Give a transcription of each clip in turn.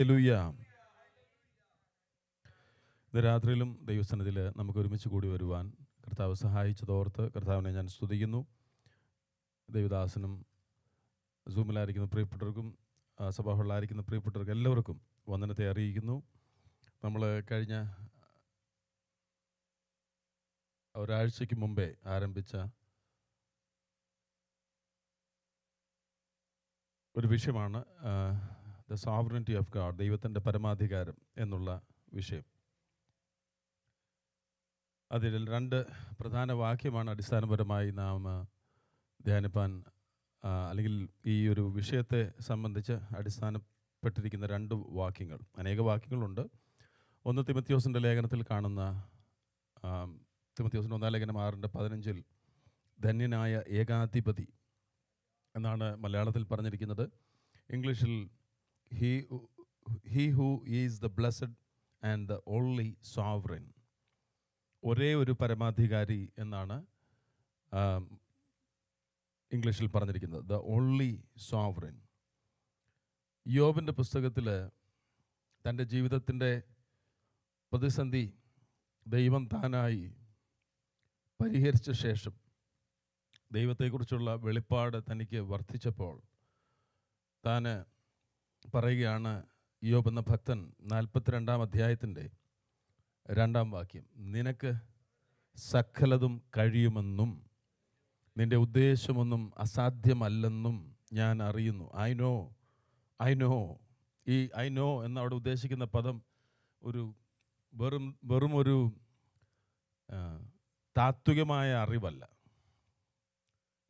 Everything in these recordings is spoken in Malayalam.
ഹല്ലേലൂയ. ഇന്ന് രാത്രിയിലും ദൈവസന്നിധിയിൽ നമുക്ക് ഒരുമിച്ച് കൂടി വരുവാൻ കർത്താവ് സഹായിച്ചതോർത്ത് കർത്താവിനെ ഞാൻ സ്തുതിക്കുന്നു. ദൈവദാസനും സൂമിലായിരിക്കുന്ന പ്രിയപ്പെട്ടവർക്കും സഭാഹുള്ളായിരിക്കുന്ന പ്രിയപ്പെട്ടവർക്കും എല്ലാവർക്കും വന്ദനത്തെ അറിയിക്കുന്നു. നമ്മൾ കഴിഞ്ഞ ഒരാഴ്ചയ്ക്ക് മുമ്പേ ആരംഭിച്ച ഒരു വിഷയമാണ് ദ സോവറിനിറ്റി ഓഫ് ഗാഡ്, ദൈവത്തിൻ്റെ പരമാധികാരം എന്നുള്ള വിഷയം. അതിൽ രണ്ട് പ്രധാന വാക്യമാണ് അടിസ്ഥാനപരമായി നാം ധ്യാനിപ്പാൻ അല്ലെങ്കിൽ ഈ ഒരു വിഷയത്തെ സംബന്ധിച്ച് അടിസ്ഥാനപ്പെട്ടിരിക്കുന്ന രണ്ട് വാക്യങ്ങൾ. അനേക വാക്യങ്ങളുണ്ട്. ഒന്ന് തിമോഥെയോസിൻ്റെ ലേഖനത്തിൽ കാണുന്ന തിമോഥെയോസിൻ്റെ 1 ലേഖനം 6:15 ധന്യനായ ഏകാധിപതി എന്നാണ് മലയാളത്തിൽ പറഞ്ഞിരിക്കുന്നത്. ഇംഗ്ലീഷിൽ he who is the blessed and the only sovereign, ഒരേ ഒരു പരമാധികാരി എന്നാണ് ഇംഗ്ലീഷിൽ പറഞ്ഞിരിക്കുന്നത്, ദ ഓൺലി സോവറിൻ. യോബിൻ്റെ പുസ്തകത്തിൽ തൻ്റെ ജീവിതത്തിൻ്റെ പ്രതിസന്ധി ദൈവം താനായി പരിഹരിച്ച ശേഷം ദൈവത്തെക്കുറിച്ചുള്ള വെളിപ്പാട് തനിക്ക് വർദ്ധിച്ചപ്പോൾ താൻ പറയുകയാണ്, യോബ് എന്ന ഭക്തൻ 42 അധ്യായത്തിൻ്റെ 2 വാക്യം, നിനക്ക് സകലതും കഴിയുമെന്നും നിൻ്റെ ഉദ്ദേശമൊന്നും അസാധ്യമല്ലെന്നും ഞാൻ അറിയുന്നു. I know. ഈ ഐ നോ എന്നവിടെ ഉദ്ദേശിക്കുന്ന പദം ഒരു വെറും ഒരു താത്വികമായ അറിവല്ല,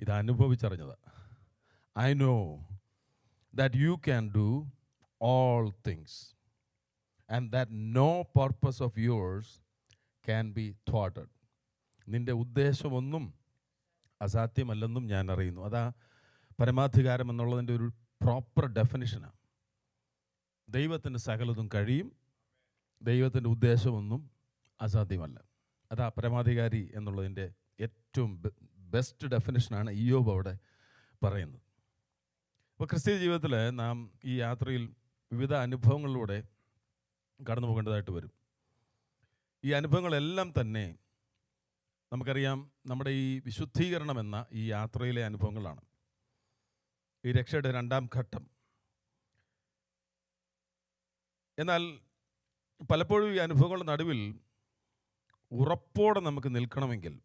ഇത് അനുഭവിച്ചറിഞ്ഞതാണ്. I know that you can do all things and that no purpose of yours can be thwarted. നിൻ്റെ ഉദ്ദേശമൊന്നും അസാധ്യമല്ലെന്നും ഞാൻ അറിയുന്നു. അതാ പരമാധികാരം എന്നുള്ളതിൻ്റെ ഒരു പ്രോപ്പർ ഡെഫിനിഷനാണ്. ദൈവത്തിന് സകലതും കഴിയും, ദൈവത്തിൻ്റെ ഉദ്ദേശമൊന്നും അസാധ്യമല്ല. അതാ പരമാധികാരി എന്നുള്ളതിൻ്റെ ഏറ്റവും ബെസ്റ്റ് ഡെഫിനിഷനാണ് ഇയ്യോബ് അവിടെ പറയുന്നത്. അപ്പോൾ ക്രിസ്തീയ ജീവിതത്തിൽ നാം ഈ യാത്രയിൽ വിവിധ അനുഭവങ്ങളിലൂടെ കടന്നു പോകേണ്ടതായിട്ട് വരും. ഈ അനുഭവങ്ങളെല്ലാം തന്നെ നമുക്കറിയാം നമ്മുടെ ഈ വിശുദ്ധീകരണം എന്ന ഈ യാത്രയിലെ അനുഭവങ്ങളാണ്. ഈ രക്ഷയുടെ 2ാം ഘട്ടം. എന്നാൽ പലപ്പോഴും ഈ അനുഭവങ്ങളുടെ നടുവിൽ ഉറപ്പോടെ നമുക്ക് നിൽക്കണമെങ്കിൽ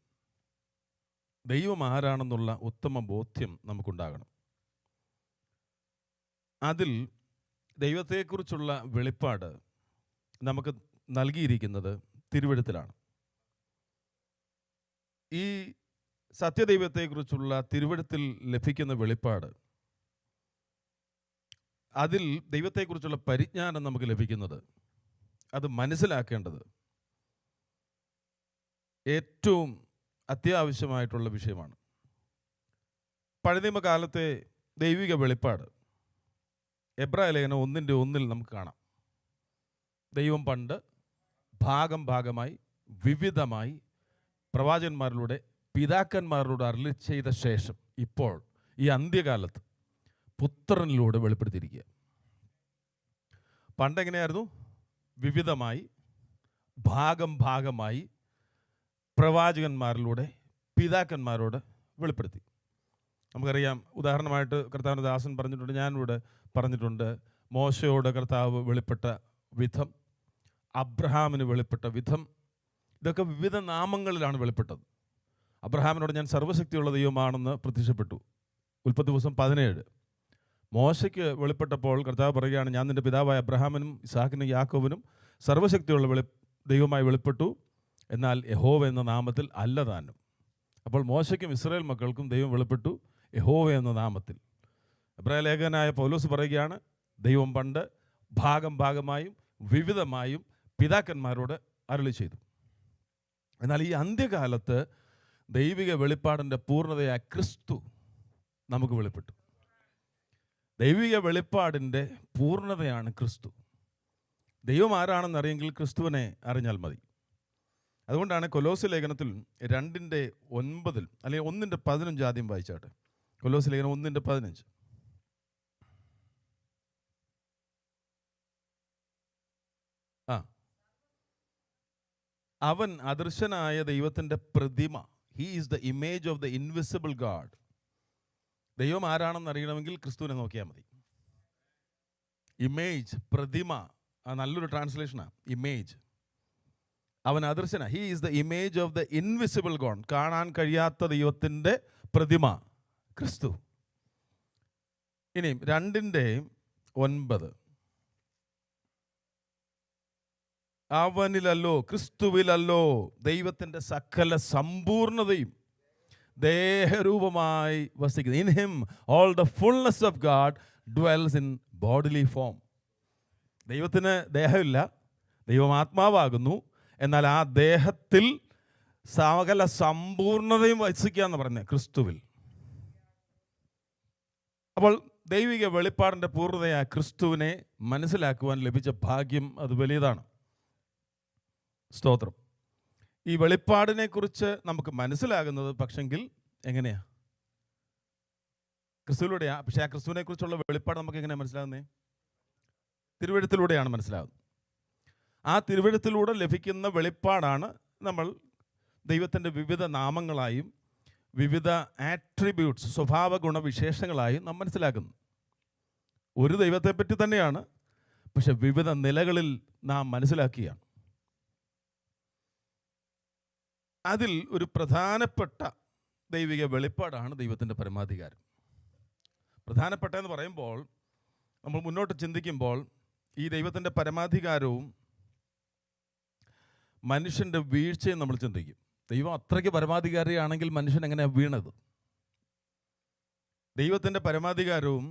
ദൈവം ആരാണെന്നുള്ള ഉത്തമ ബോധ്യം നമുക്കുണ്ടാകണം. അതിൽ ദൈവത്തെക്കുറിച്ചുള്ള വെളിപ്പാട് നമുക്ക് നൽകിയിരിക്കുന്നത് തിരുവെഴുത്തിലാണ്. ഈ സത്യദൈവത്തെക്കുറിച്ചുള്ള തിരുവെഴുത്തിൽ ലഭിക്കുന്ന വെളിപ്പാട്, അതിൽ ദൈവത്തെക്കുറിച്ചുള്ള പരിജ്ഞാനം നമുക്ക് ലഭിക്കുന്നത്, അത് മനസ്സിലാക്കേണ്ടത് ഏറ്റവും അത്യാവശ്യമായിട്ടുള്ള വിഷയമാണ്. പഴയ നിയമകാലത്തെ ദൈവിക വെളിപ്പാട് എബ്രായ ലേഖനം 1:1 നമുക്ക് കാണാം. ദൈവം പണ്ട് ഭാഗമായി വിവിധമായി പ്രവാചകന്മാരിലൂടെ പിതാക്കന്മാരിലൂടെ അരുളി ചെയ്ത ശേഷം ഇപ്പോൾ ഈ അന്ത്യകാലത്ത് പുത്രനിലൂടെ വെളിപ്പെടുത്തിയിരിക്കുക. പണ്ടെങ്ങനെയായിരുന്നു? വിവിധമായി ഭാഗമായി പ്രവാചകന്മാരിലൂടെ പിതാക്കന്മാരോട് വെളിപ്പെടുത്തി. നമുക്കറിയാം, ഉദാഹരണമായിട്ട് കർത്താവിൻ്റെ ദാസൻ പറഞ്ഞിട്ടുണ്ട്, ഞാനിവിടെ പറഞ്ഞിട്ടുണ്ട്, മോശയോട് കർത്താവ് വെളിപ്പെട്ട വിധം, അബ്രഹാമിന് വെളിപ്പെട്ട വിധം, ഇതൊക്കെ വിവിധ നാമങ്ങളിലാണ് വെളിപ്പെട്ടത്. അബ്രഹാമിനോട് ഞാൻ സർവ്വശക്തിയുള്ള ദൈവമാണെന്ന് പ്രത്യക്ഷപ്പെട്ടു, ഉൽപ്പത്തി ദിവസം 17. മോശയ്ക്ക് വെളിപ്പെട്ടപ്പോൾ കർത്താവ് പറയുകയാണ്, ഞാൻ നിൻ്റെ പിതാവായ അബ്രഹാമിനും ഇസ്ഹാക്കിനും യാക്കോബിനും സർവ്വശക്തിയുള്ള ദൈവമായി വെളിപ്പെട്ടു, എന്നാൽ യഹോവ എന്ന നാമത്തിൽ അല്ല താനും. അപ്പോൾ മോശയ്ക്കും ഇസ്രായേൽ മക്കൾക്കും ദൈവം വെളിപ്പെട്ടു യഹോവ എന്ന നാമത്തിൽ. എബ്രായ ലേഖകനായ പൗലോസ് പറയുകയാണ്, ദൈവം പണ്ട് ഭാഗമായും വിവിധമായും പിതാക്കന്മാരോട് അരുളി ചെയ്തു. എന്നാൽ ഈ അന്ത്യകാലത്ത് ദൈവിക വെളിപ്പാടിൻ്റെ പൂർണ്ണതയായ ക്രിസ്തു നമുക്ക് വെളിപ്പെട്ടു. ദൈവിക വെളിപ്പാടിൻ്റെ പൂർണ്ണതയാണ് ക്രിസ്തു. ദൈവം ആരാണെന്നറിയെങ്കിൽ ക്രിസ്തുവിനെ അറിഞ്ഞാൽ മതി. അതുകൊണ്ടാണ് കൊലോസ്യ ലേഖനത്തിൽ 2:9 അല്ലെങ്കിൽ 1:15 ആദ്യം വായിച്ചാട്ടെ. കൊലോസ്യ ലേഖനം 1:15. അവൻ അദൃശ്യനായ ദൈവത്തിൻ്റെ പ്രതിമ. He is the image of the invisible God. ദൈവം ആരാണെന്ന് അറിയണമെങ്കിൽ ക്രിസ്തുവിനെ നോക്കിയാൽ മതി. ഇമേജ്, പ്രതിമ, നല്ലൊരു ട്രാൻസ്ലേഷനാണ് ഇമേജ്. അവൻ അദൃശ്യനാണ്. He is the image of the invisible God. കാണാൻ കഴിയാത്ത ദൈവത്തിൻ്റെ പ്രതിമ ക്രിസ്തു. ഇനിയും 2:9 അവനിലല്ലോ, ക്രിസ്തുവിലല്ലോ ദൈവത്തിൻ്റെ സകല സമ്പൂർണതയും ദേഹരൂപമായി വസിക്കുന്നു. In him all the fullness of God dwells in bodily form. ദൈവത്തിന് ദേഹമില്ല, ദൈവം ആത്മാവാകുന്നു. എന്നാൽ ആ ദേഹത്തിൽ സകല സമ്പൂർണതയും വസിക്കുക എന്ന് പറഞ്ഞ ക്രിസ്തുവിൽ. അപ്പോൾ ദൈവിക വെളിപ്പാടിൻ്റെ പൂർണ്ണതയായ ക്രിസ്തുവിനെ മനസ്സിലാക്കുവാൻ ലഭിച്ച ഭാഗ്യം അത് വലിയതാണ്. സ്തോത്രം. ഈ വെളിപ്പാടിനെക്കുറിച്ച് നമുക്ക് മനസ്സിലാകുന്നത് പക്ഷെങ്കിൽ എങ്ങനെയാ? ക്രിസ്തുവിലൂടെയാണ്. പക്ഷേ ആ ക്രിസ്തുവിനെ കുറിച്ചുള്ള വെളിപ്പാട് നമുക്ക് എങ്ങനെയാണ് മനസ്സിലാകുന്നത്? തിരുവെഴുത്തിലൂടെയാണ് മനസ്സിലാകുന്നത്. ആ തിരുവെഴുത്തിലൂടെ ലഭിക്കുന്ന വെളിപ്പാടാണ് നമ്മൾ ദൈവത്തിൻ്റെ വിവിധ നാമങ്ങളായും വിവിധ ആട്രിബ്യൂട്ട്സ്, സ്വഭാവ ഗുണവിശേഷങ്ങളായും നാം മനസ്സിലാക്കുന്നത്. ഒരു ദൈവത്തെപ്പറ്റി തന്നെയാണ്, പക്ഷെ വിവിധ നിലകളിൽ നാം മനസ്സിലാക്കിയാണ്. അതിൽ ഒരു പ്രധാനപ്പെട്ട ദൈവിക വെളിപ്പാടാണ് ദൈവത്തിൻ്റെ പരമാധികാരം. പ്രധാനപ്പെട്ട എന്ന് പറയുമ്പോൾ നമ്മൾ മുന്നോട്ട് ചിന്തിക്കുമ്പോൾ ഈ ദൈവത്തിൻ്റെ പരമാധികാരവും മനുഷ്യൻ്റെ വീഴ്ചയും നമ്മൾ ചിന്തിക്കും. ദൈവം അത്രയ്ക്ക് പരമാധികാരിയാണെങ്കിൽ മനുഷ്യൻ എങ്ങനെയാണ് വീണത്? ദൈവത്തിൻ്റെ പരമാധികാരവും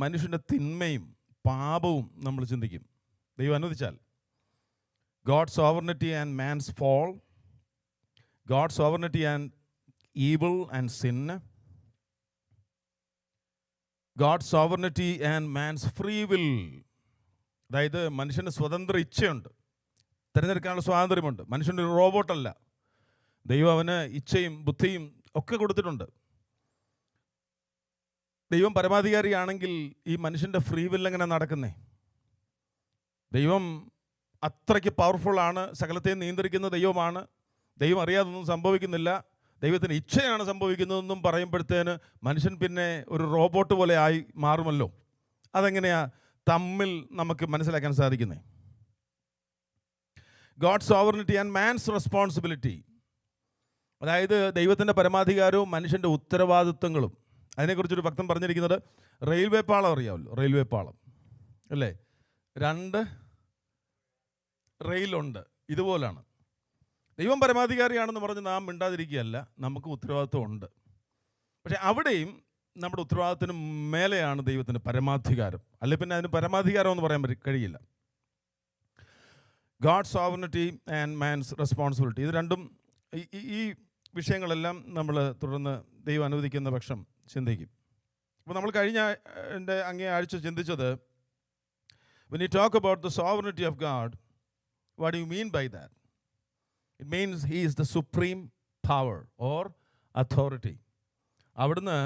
മനുഷ്യൻ്റെ തിന്മയും പാപവും നമ്മൾ ചിന്തിക്കും. ദൈവം അനുവദിച്ചാൽ God's sovereignty and man's fall, God's sovereignty and evil and sin, God's sovereignty and man's free will. അതായത് മനുഷ്യന് സ്വതന്ത്ര ഇച്ഛയുണ്ട്, തിരഞ്ഞെടുക്കാനുള്ള സ്വാതന്ത്ര്യമുണ്ട്. മനുഷ്യനൊരു റോബോട്ടല്ല. ദൈവം അവന് ഇച്ഛയും ബുദ്ധിയും ഒക്കെ കൊടുത്തിട്ടുണ്ട്. ദൈവം പരമാധികാരിയാണെങ്കിൽ ഈ മനുഷ്യൻ്റെ ഫ്രീ വിൽ എങ്ങനെ നടക്കുന്നേ? ദൈവം അത്രയ്ക്ക് പവർഫുള്ളാണ്, സകലത്തെയും നിയന്ത്രിക്കുന്ന ദൈവമാണ്. ദൈവം അറിയാതൊന്നും സംഭവിക്കുന്നില്ല, ദൈവത്തിന് ഇച്ഛയാണ് സംഭവിക്കുന്നതെന്നും പറയുമ്പോഴത്തേന് മനുഷ്യൻ പിന്നെ ഒരു റോബോട്ട് പോലെ ആയി മാറുമല്ലോ. അതെങ്ങനെയാ തമ്മിൽ നമുക്ക് മനസ്സിലാക്കാൻ സാധിക്കുന്നത്? God's sovereignty and man's responsibility. അതായത് ദൈവത്തിൻ്റെ പരമാധികാരവും മനുഷ്യൻ്റെ ഉത്തരവാദിത്വങ്ങളും. അതിനെക്കുറിച്ചൊരു ഭക്തൻ പറഞ്ഞിരിക്കുന്നത് റെയിൽവേ പാളം അറിയാമല്ലോ, റെയിൽവേ പാളം അല്ലേ? 2 റെയിലുണ്ട്, ഇതുപോലാണ്. ദൈവം പരമാധികാരിയാണെന്ന് പറഞ്ഞ് നാം മിണ്ടാതിരിക്കുകയല്ല, നമുക്ക് ഉത്തരവാദിത്വം ഉണ്ട്. പക്ഷെ അവിടെയും നമ്മുടെ ഉത്തരവാദിത്തത്തിന് മേലെയാണ് ദൈവത്തിൻ്റെ പരമാധികാരം. അല്ലെ പിന്നെ അതിന് പരമാധികാരം എന്ന് പറയാൻ കഴിയില്ല. God's sovereignty and man's responsibility. ഇത് രണ്ടും ഈ വിഷയങ്ങളെല്ലാം നമ്മൾ തുടർന്ന് ദൈവം അനുവദിക്കുന്ന പക്ഷം ചിന്തിക്കും. അപ്പോൾ നമ്മൾ അങ്ങേ ആഴ്ച ചിന്തിച്ചത്, when you talk about the sovereignty of God, what do you mean by that? It means he is the supreme power or authority. അവിടുന്ന്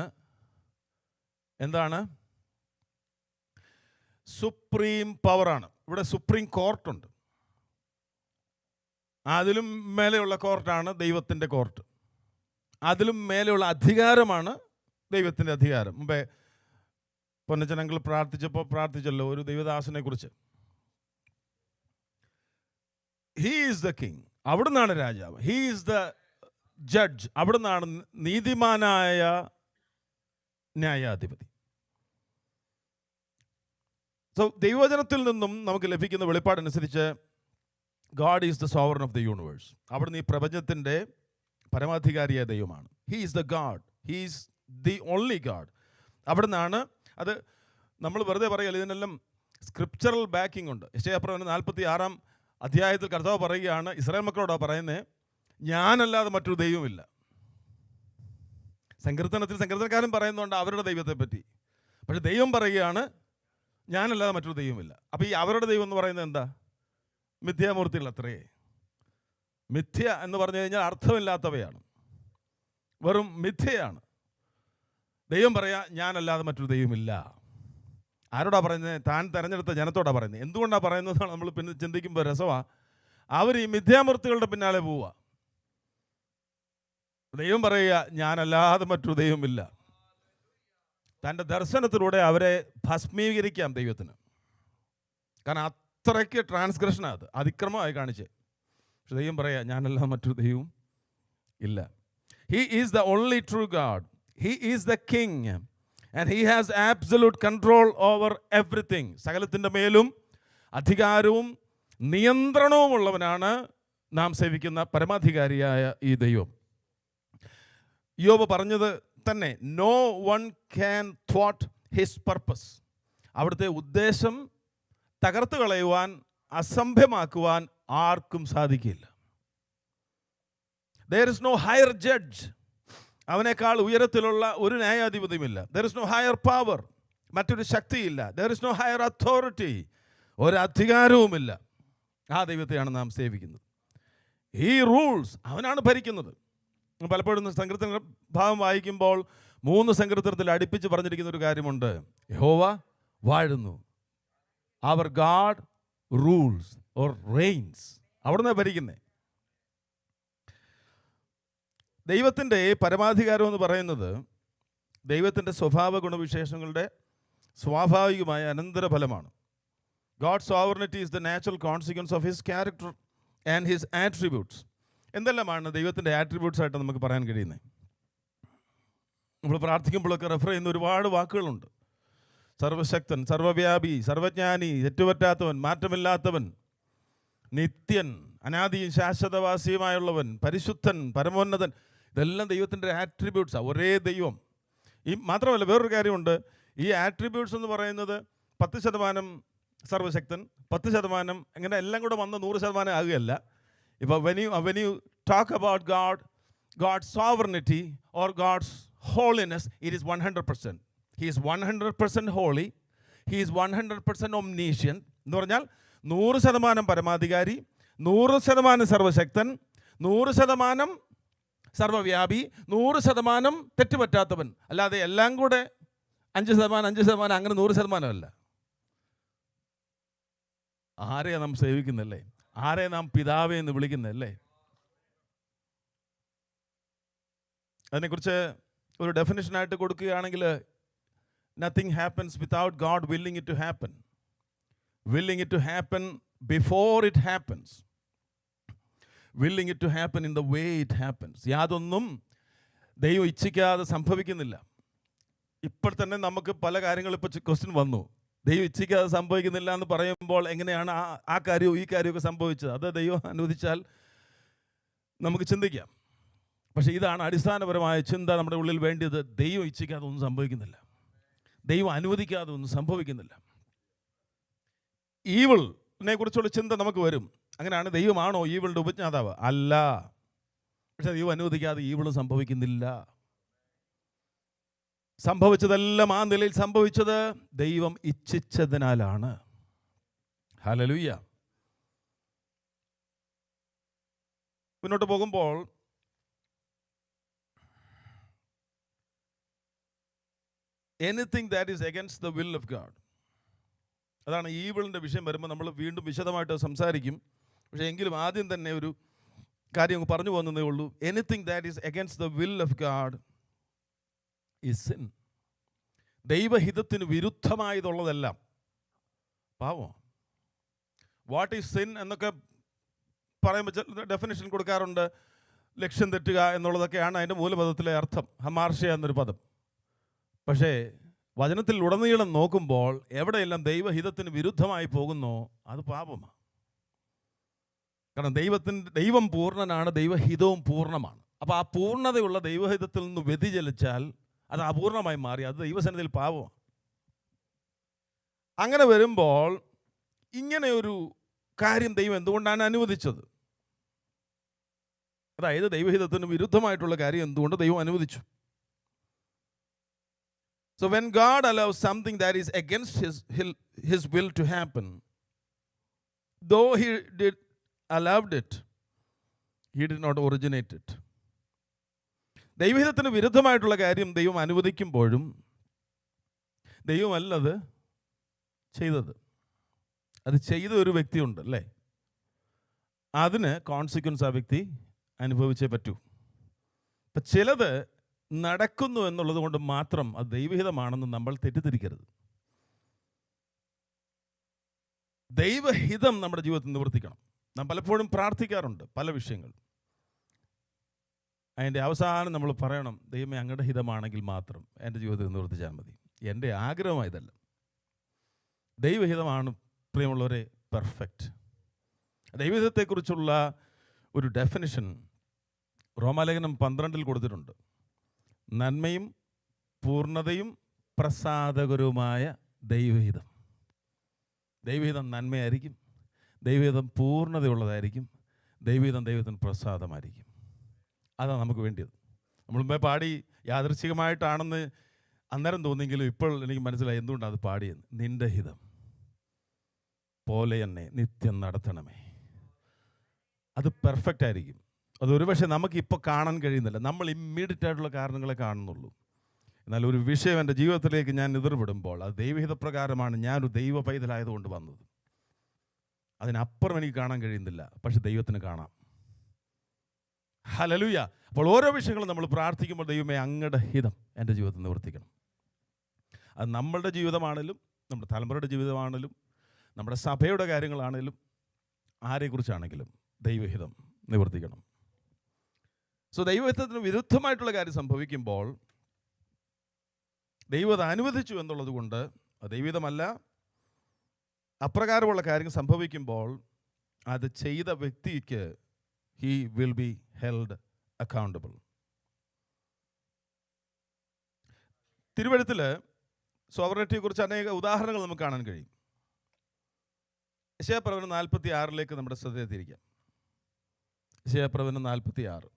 എന്താണ്? സുപ്രീം പവറാണ്. ഇവിടെ സുപ്രീം കോർട്ടുണ്ട്. അതിലും മേലെയുള്ള കോർട്ടാണ് ദൈവത്തിൻ്റെ കോർട്ട്. അതിലും മേലെയുള്ള അധികാരമാണ് ദൈവത്തിൻ്റെ അധികാരം. മുമ്പേ പൊന്നച്ചനങ്ങൾ പ്രാർത്ഥിച്ചല്ലോ ഒരു ദൈവദാസനെ കുറിച്ച്. ഹീ ഈസ് ദ കിങ്, അവിടുന്നാണ് രാജാവ്. ഹീ ഈസ് ദ ജഡ്ജ്, അവിടുന്നാണ് നീതിമാനായ ന്യായാധിപതി. സോ ദൈവവചനത്തിൽ നിന്നും നമുക്ക് ലഭിക്കുന്ന വെളിപ്പാടനുസരിച്ച് God is the sovereign of the universe. അവിടുന്ന് ഈ പ്രപഞ്ചത്തിൻ്റെ പരമാധികാരിയായ ദൈവമാണ്. He is the God, he is the only God. അവിടുന്നാണ്. അത് നമ്മൾ വെറുതെ പറയല്ല, ഇതിനെല്ലാം സ്ക്രിപ്ചറൽ ബാക്കിംഗ് ഉണ്ട്. യെശയ്യാപ്രവചനം 46-ാം അധ്യായത്തിൽ കർത്താവ് പറയുകയാണ്, ഇസ്രായേൽ മക്കളോടാണ് പറയുന്നത്, ഞാനല്ലാതെ മറ്റൊരു ദൈവമില്ല. സങ്കീർത്തനക്കാരൻ പറയുന്നുണ്ട് അവരുടെ ദൈവത്തെ പറ്റി. പക്ഷെ ദൈവം പറയുകയാണ്, ഞാനല്ലാതെ മറ്റൊരു ദൈവമില്ല. അപ്പോൾ ഈ അവരുടെ ദൈവം എന്ന് പറയുന്നത് എന്താ? മിഥ്യാമൂർത്തികൾ അത്രയേ. മിഥ്യ എന്ന് പറഞ്ഞു കഴിഞ്ഞാൽ അർത്ഥമില്ലാത്തവയാണ്, വെറും മിഥ്യയാണ്. ദൈവം പറയാ, ഞാനല്ലാതെ മറ്റൊരു ദൈവമില്ല. ആരോടാ പറയുന്നത്? താൻ തിരഞ്ഞെടുത്ത ജനത്തോടാണ് പറയുന്നത്. എന്തുകൊണ്ടാണ് പറയുന്നത് നമ്മൾ പിന്നെ ചിന്തിക്കുമ്പോൾ രസമാണ്. അവർ ഈ മിഥ്യാമൂർത്തികളുടെ പിന്നാലെ പോവുക. ദൈവം പറയുക, ഞാനല്ലാതെ മറ്റൊരു ദൈവമില്ല. തൻ്റെ ദർശനത്തിലൂടെ അവരെ ഭസ്മീകരിക്കാം ദൈവത്തിന്. കാരണം അത്രയ്ക്ക് ട്രാൻസ്ഗ്രഷനാണ്, അത് അതിക്രമമായി കാണിച്ചേ. പക്ഷെ ദൈവം പറയുക, ഞാനല്ലാതെ മറ്റൊരു ദൈവവും ഇല്ല. He is the only true God. He is the King. And he has absolute control over everything. സകലത്തിൻ്റെ മേലും അധികാരവും നിയന്ത്രണവുമുള്ളവനാണ് നാം സേവിക്കുന്ന പരമാധികാരിയായ ഈ ദൈവം. യോബ് പറഞ്ഞത് തന്നെ, no one can thwart his purpose. അവിടുത്തെ ഉദ്ദേശം തകർത്ത് കളയുവാൻ, അസംഭ്യമാക്കുവാൻ ആർക്കും സാധിക്കില്ല. There is no higher judge. അവനേക്കാൾ ഉയരത്തിലുള്ള ഒരു ന്യായാധിപതിയുമില്ല. There is no higher power. മറ്റൊരു ശക്തിയില്ല. There is no higher authority. ഒരധികാരവുമില്ല. ആ ദൈവത്തെയാണ് നാം സേവിക്കുന്നത്. He rules. അവനാണ് ഭരിക്കുന്നത്. പലപ്പോഴും സങ്കീർത്തന ഭാഗം വായിക്കുമ്പോൾ 3 സങ്കീർത്തനത്തിൽ അടുപ്പിച്ച് പറഞ്ഞിരിക്കുന്ന ഒരു കാര്യമുണ്ട്. യഹോവ വാഴുന്നു. Our God rules or reigns. അവിടുന്ന് ഭരിക്കുന്നത്. ദൈവത്തിൻ്റെ പരമാധികാരം എന്ന് പറയുന്നത് ദൈവത്തിൻ്റെ സ്വഭാവ ഗുണവിശേഷങ്ങളുടെ സ്വാഭാവികമായ അനന്തരഫലമാണ്. God's sovereignty is the natural consequence of his character and his attributes. എന്തെല്ലാമാണ് ദൈവത്തിൻ്റെ ആട്രിബ്യൂട്ട്സ് ആയിട്ട് നമുക്ക് പറയാൻ കഴിയുന്നത്? നമ്മൾ പ്രാർത്ഥിക്കുമ്പോഴൊക്കെ റെഫർ ചെയ്യുന്ന ഒരുപാട് വാക്കുകളുണ്ട്. സർവശക്തൻ, സർവവ്യാപി, സർവജ്ഞാനി, തെറ്റുപറ്റാത്തവൻ, മാറ്റമില്ലാത്തവൻ, നിത്യൻ, അനാദിയും ശാശ്വതവാസിയുമായുള്ളവൻ, പരിശുദ്ധൻ, പരമോന്നതൻ. ഇതെല്ലാം ദൈവത്തിൻ്റെ ആട്രിബ്യൂട്ട്സാണ്. ഒരേ ദൈവം. ഈ മാത്രമല്ല, വേറൊരു കാര്യമുണ്ട്. ഈ ആട്രിബ്യൂട്ട്സ് എന്ന് പറയുന്നത് 10% സർവശക്തൻ, 10% ഇങ്ങനെ എല്ലാം കൂടെ വന്ന് 100% ആകുകയല്ല. ഇപ്പോൾ when you talk about God's sovereignty or God's holiness, it is 100%. He is 100% holy. He is 100% omniscient. എന്ന് പറഞ്ഞാൽ 100% പരമാധികാരി, 100% സർവശക്തൻ, 100% സർവവ്യാപി, 100% തെറ്റുപറ്റാത്തവൻ. അല്ലാതെ എല്ലാം കൂടെ 5% അങ്ങനെ 100% അല്ല. ആരെയാണ് നാം സേവിക്കുന്നല്ലേ? ആരെ നാം പിതാവേ എന്ന് വിളിക്കുന്നല്ലേ? അതിനെക്കുറിച്ച് ഒരു ഡെഫിനിഷനായിട്ട് കൊടുക്കുകയാണെങ്കിൽ, nothing happens without God willing it to happen. Willing it to happen before it happens. Willing it to happen in the way it happens. യാതൊന്നും ദൈവം ഇച്ഛിക്കാതെ സംഭവിക്കുന്നില്ല. ഇപ്പോൾ തന്നെ നമുക്ക് പല കാര്യങ്ങളും ഇപ്പോൾ ക്വസ്റ്റ്യൻ വന്നു. ദൈവം ഇച്ഛിക്കാതെ സംഭവിക്കുന്നില്ല എന്ന് പറയുമ്പോൾ എങ്ങനെയാണ് ആ കാര്യവും ഈ കാര്യമൊക്കെ സംഭവിച്ചത്? അത് ദൈവം അനുവദിച്ചാൽ നമുക്ക് ചിന്തിക്കാം. പക്ഷേ ഇതാണ് അടിസ്ഥാനപരമായ ചിന്ത നമ്മുടെ ഉള്ളിൽ വേണ്ടിയത്. ദൈവം ഇച്ഛിക്കാതെ ഒന്നും സംഭവിക്കുന്നില്ല. ദൈവം അനുവദിക്കാതെ ഒന്നും സംഭവിക്കുന്നില്ല. ഈവിളിനെ കുറിച്ചുള്ള ചിന്ത നമുക്ക് വരും. അങ്ങനെയാണ്, ദൈവമാണോ ഈവിളുടെ ഉപജ്ഞാതാവ്? അല്ല. പക്ഷെ ദൈവം അനുവദിക്കാതെ ഈവിള് സംഭവിക്കുന്നില്ല. സംഭവിച്ചതെല്ലാം ആ നിലയിൽ സംഭവിച്ചത് ദൈവം ഇച്ഛിച്ചതിനാലാണ്. ഹല്ലേലൂയ. മുന്നോട്ട് പോകുമ്പോൾ anything that is against the will of God. അതാണ് ഈവിളിൻ്റെ വിഷയം വരുമ്പോൾ നമ്മൾ വീണ്ടും വിശദമായിട്ട് സംസാരിക്കും. പക്ഷേ എങ്കിലും ആദ്യം തന്നെ ഒരു കാര്യം പറഞ്ഞു പോകുന്നതേ ഉള്ളൂ. Anything that is against the will of God is sin. ദൈവഹിതത്തിന് വിരുദ്ധമായതുള്ളതെല്ലാം പാവം. വാട്ട് ഈസ് സിൻ എന്നൊക്കെ പറയുമ്പോൾ ഡെഫിനിഷൻ കൊടുക്കാറുണ്ട്. ലക്ഷ്യം തെറ്റുക എന്നുള്ളതൊക്കെയാണ് അതിൻ്റെ മൂലപദത്തിലെ അർത്ഥം, ഹമാർഷ്യ എന്നൊരു പദം. പക്ഷേ വചനത്തിൽ ഉടനീളം നോക്കുമ്പോൾ എവിടെയെല്ലാം ദൈവഹിതത്തിന് വിരുദ്ധമായി പോകുന്നോ അത് പാപമാണ്. കാരണം ദൈവം പൂർണ്ണനാണ്, ദൈവഹിതവും പൂർണ്ണമാണ്. അപ്പോൾ ആ പൂർണ്ണതയുള്ള ദൈവഹിതത്തിൽ നിന്ന് വ്യതിചലിച്ചാൽ അത് അപൂർണമായി മാറി, അത് ദൈവസന്നിധിയിൽ പാപമാണ്. അങ്ങനെ വരുമ്പോൾ ഇങ്ങനെ ഒരു കാര്യം ദൈവം എന്തുകൊണ്ടാണ് അനുവദിച്ചത്? അതായത് ദൈവഹിതത്തിന് വിരുദ്ധമായിട്ടുള്ള കാര്യം എന്തുകൊണ്ട് ദൈവം അനുവദിച്ചു? So when God allows something that is against his will to happen, though he did allowed it, he did not originate it. ദൈവഹിതത്തിന് വിരുദ്ധമായിട്ടുള്ള കാര്യം ദൈവം അനുവദിക്കുമ്പോഴും ദൈവമല്ലത് ചെയ്തത്. അത് ചെയ്ത ഒരു വ്യക്തിയുണ്ട് അല്ലേ? അതിന് കോൺസിക്വൻസ് ആ വ്യക്തി അനുഭവിച്ചേ പറ്റൂ. അപ്പം ചിലത് നടക്കുന്നു എന്നുള്ളത് കൊണ്ട് മാത്രം അത് ദൈവഹിതമാണെന്ന് നമ്മൾ തെറ്റിദ്ധരിക്കരുത്. ദൈവഹിതം നമ്മുടെ ജീവിതത്തിൽ നിവർത്തിക്കണം. നാം പലപ്പോഴും പ്രാർത്ഥിക്കാറുണ്ട് പല വിഷയങ്ങൾ. അതിൻ്റെ അവസാനം നമ്മൾ പറയണം, ദൈവമേ അങ്ങയുടെ ഹിതമാണെങ്കിൽ മാത്രം എൻ്റെ ജീവിതത്തിൽ നിവർത്തിച്ചാൽ മതി. എൻ്റെ ആഗ്രഹമായതല്ല. ദൈവഹിതമാണ് പ്രിയമുള്ളവരെ പെർഫെക്റ്റ്. ദൈവഹിതത്തെക്കുറിച്ചുള്ള ഒരു ഡെഫിനിഷൻ റോമാലേഖനം 12 കൊടുത്തിട്ടുണ്ട്. നന്മയും പൂർണ്ണതയും പ്രസാദകരവുമായ ദൈവഹിതം. ദൈവഹിതം നന്മയായിരിക്കും, ദൈവഹിതം പൂർണ്ണതയുള്ളതായിരിക്കും, ദൈവഹിതം ദൈവത്തിന് പ്രസാദമായിരിക്കും. അതാണ് നമുക്ക് വേണ്ടിയത്. നമ്മൾ മുമ്പേ പാടി യാദൃച്ഛികമായിട്ടാണെന്ന് അന്നേരം തോന്നിയെങ്കിലും ഇപ്പോൾ എനിക്ക് മനസ്സിലായി എന്തുകൊണ്ടാണ് അത് പാടിയെന്ന്. നിൻ്റെ ഹിതം പോലെ എന്നെ നിത്യം നടത്തണമേ. അത് പെർഫെക്റ്റ് ആയിരിക്കും. അത് ഒരുപക്ഷെ നമുക്കിപ്പോൾ കാണാൻ കഴിയുന്നില്ല, നമ്മൾ ഇമ്മീഡിയറ്റ് ആയിട്ടുള്ള കാരണങ്ങളെ കാണുന്നുള്ളൂ. എന്നാൽ ഒരു വിഷയം എൻ്റെ ജീവിതത്തിലേക്ക് ഞാൻ എതിർപ്പെടുമ്പോൾ അത് ദൈവഹിതപ്രകാരമാണ്, ഞാനൊരു ദൈവ പൈതലായതുകൊണ്ട് വന്നത്. അതിനപ്പുറം എനിക്ക് കാണാൻ കഴിയുന്നില്ല, പക്ഷെ ദൈവത്തിന് കാണാം. ഹല്ലേലൂയ. അപ്പോൾ ഓരോ വിഷയങ്ങളും നമ്മൾ പ്രാർത്ഥിക്കുമ്പോൾ ദൈവമേ അങ്ങയുടെ ഹിതം എൻ്റെ ജീവിതത്തിൽ നിവർത്തിക്കണം. അത് നമ്മളുടെ ജീവിതമാണെങ്കിലും നമ്മുടെ തലമുറയുടെ ജീവിതമാണെങ്കിലും നമ്മുടെ സഭയുടെ കാര്യങ്ങളാണെങ്കിലും ആരെക്കുറിച്ചാണെങ്കിലും ദൈവഹിതം നിവർത്തിക്കണം. സോ ദൈവഹിതത്തിന് വിരുദ്ധമായിട്ടുള്ള കാര്യം സംഭവിക്കുമ്പോൾ ദൈവം അത് അനുവദിച്ചു എന്നുള്ളത് കൊണ്ട് ദൈവഹിതമല്ല, അപ്രകാരമുള്ള കാര്യങ്ങൾ സംഭവിക്കുമ്പോൾ അത് ചെയ്ത വ്യക്തിക്ക് he will be held accountable. തിരുവെഴുത്തിൽ സോവറിറ്റിയെക്കുറിച്ച് അനേക ഉദാഹരണങ്ങൾ നമുക്ക് കാണാൻ കഴിയും. യെശയ്യാപ്രവചനം 46 നമ്മുടെ ശ്രദ്ധയെ തിരിക്കാം. യെശയ്യാപ്രവചനം 46.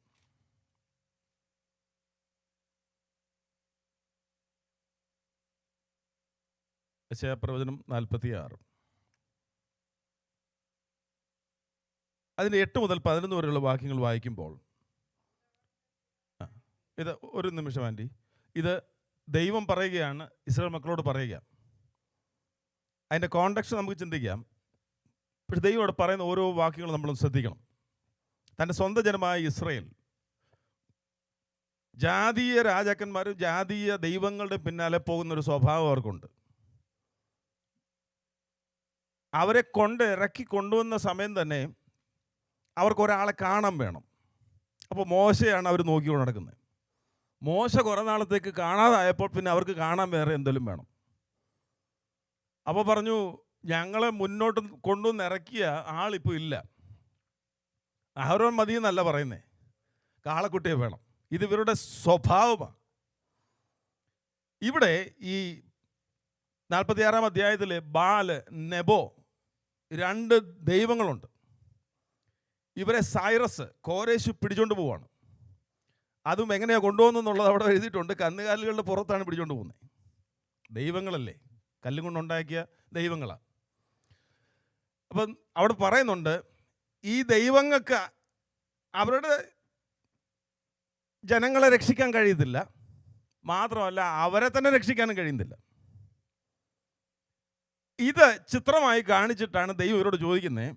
യെശയ്യാപ്രവചനം 46 അതിൻ്റെ 8 മുതൽ 11 വരെയുള്ള വാക്യങ്ങൾ വായിക്കുമ്പോൾ, ഇത് ഒരു നിമിഷം ആൻറ്റി, ഇത് ദൈവം പറയുകയാണ്, ഇസ്രായേൽ മക്കളോട് പറയുക. അതിൻ്റെ കോണ്ടെക്സ്റ്റ് നമുക്ക് ചിന്തിക്കാം. പക്ഷെ ദൈവം ഇവിടെ പറയുന്ന ഓരോ വാക്യങ്ങളും നമ്മളൊന്ന് ശ്രദ്ധിക്കണം. തൻ്റെ സ്വന്തം ജനമായ ഇസ്രായേൽ ജാതീയ രാജാക്കന്മാരും ജാതീയ ദൈവങ്ങളുടെ പിന്നാലെ പോകുന്നൊരു സ്വഭാവം അവർക്കുണ്ട്. അവരെ ഇറക്കി കൊണ്ടുവന്ന സമയം തന്നെ അവർക്ക് ഒരാളെ കാണാൻ വേണം. അപ്പോൾ മോശയാണ് അവർ നോക്കിക്കൊണ്ട് നടക്കുന്നത്. മോശ കുറേ നാളത്തേക്ക് കാണാതായപ്പോൾ പിന്നെ അവർക്ക് കാണാൻ വേറെ എന്തെങ്കിലും വേണം. അപ്പോൾ പറഞ്ഞു, ഞങ്ങളെ മുന്നോട്ട് കൊണ്ടുവന്ന് ഇറക്കിയ ആളിപ്പോൾ ഇല്ല, അഹരോൻ മതി എന്നല്ല പറയുന്നേ, കാളക്കുട്ടിയെ വേണം. ഇത് ഇവരുടെ സ്വഭാവമാണ്. ഇവിടെ ഈ 46 അധ്യായത്തിൽ ബാല്, നെബോ, 2 ദൈവങ്ങളുണ്ട്. ഇവരെ സൈറസ്, കോരേശ് പിടിച്ചോണ്ട് പോവാണ്. അതും എങ്ങനെയാണ് കൊണ്ടുപോകുന്നുള്ളത് അവിടെ എഴുതിയിട്ടുണ്ട്. കന്നുകാലികളുടെ പുറത്താണ് പിടിച്ചോണ്ട് പോകുന്നത്. ദൈവങ്ങളല്ലേ, കല്ലും കൊണ്ടുണ്ടാക്കിയ ദൈവങ്ങളാണ്. അപ്പം അവിടെ പറയുന്നുണ്ട്, ഈ ദൈവങ്ങൾക്ക് അവരുടെ ജനങ്ങളെ രക്ഷിക്കാൻ കഴിയത്തില്ല, മാത്രമല്ല അവരെ തന്നെ രക്ഷിക്കാനും കഴിയുന്നില്ല. ഇത് ചിത്രമായി കാണിച്ചിട്ടാണ് ദൈവം ഇവരോട് ചോദിക്കുന്നത്,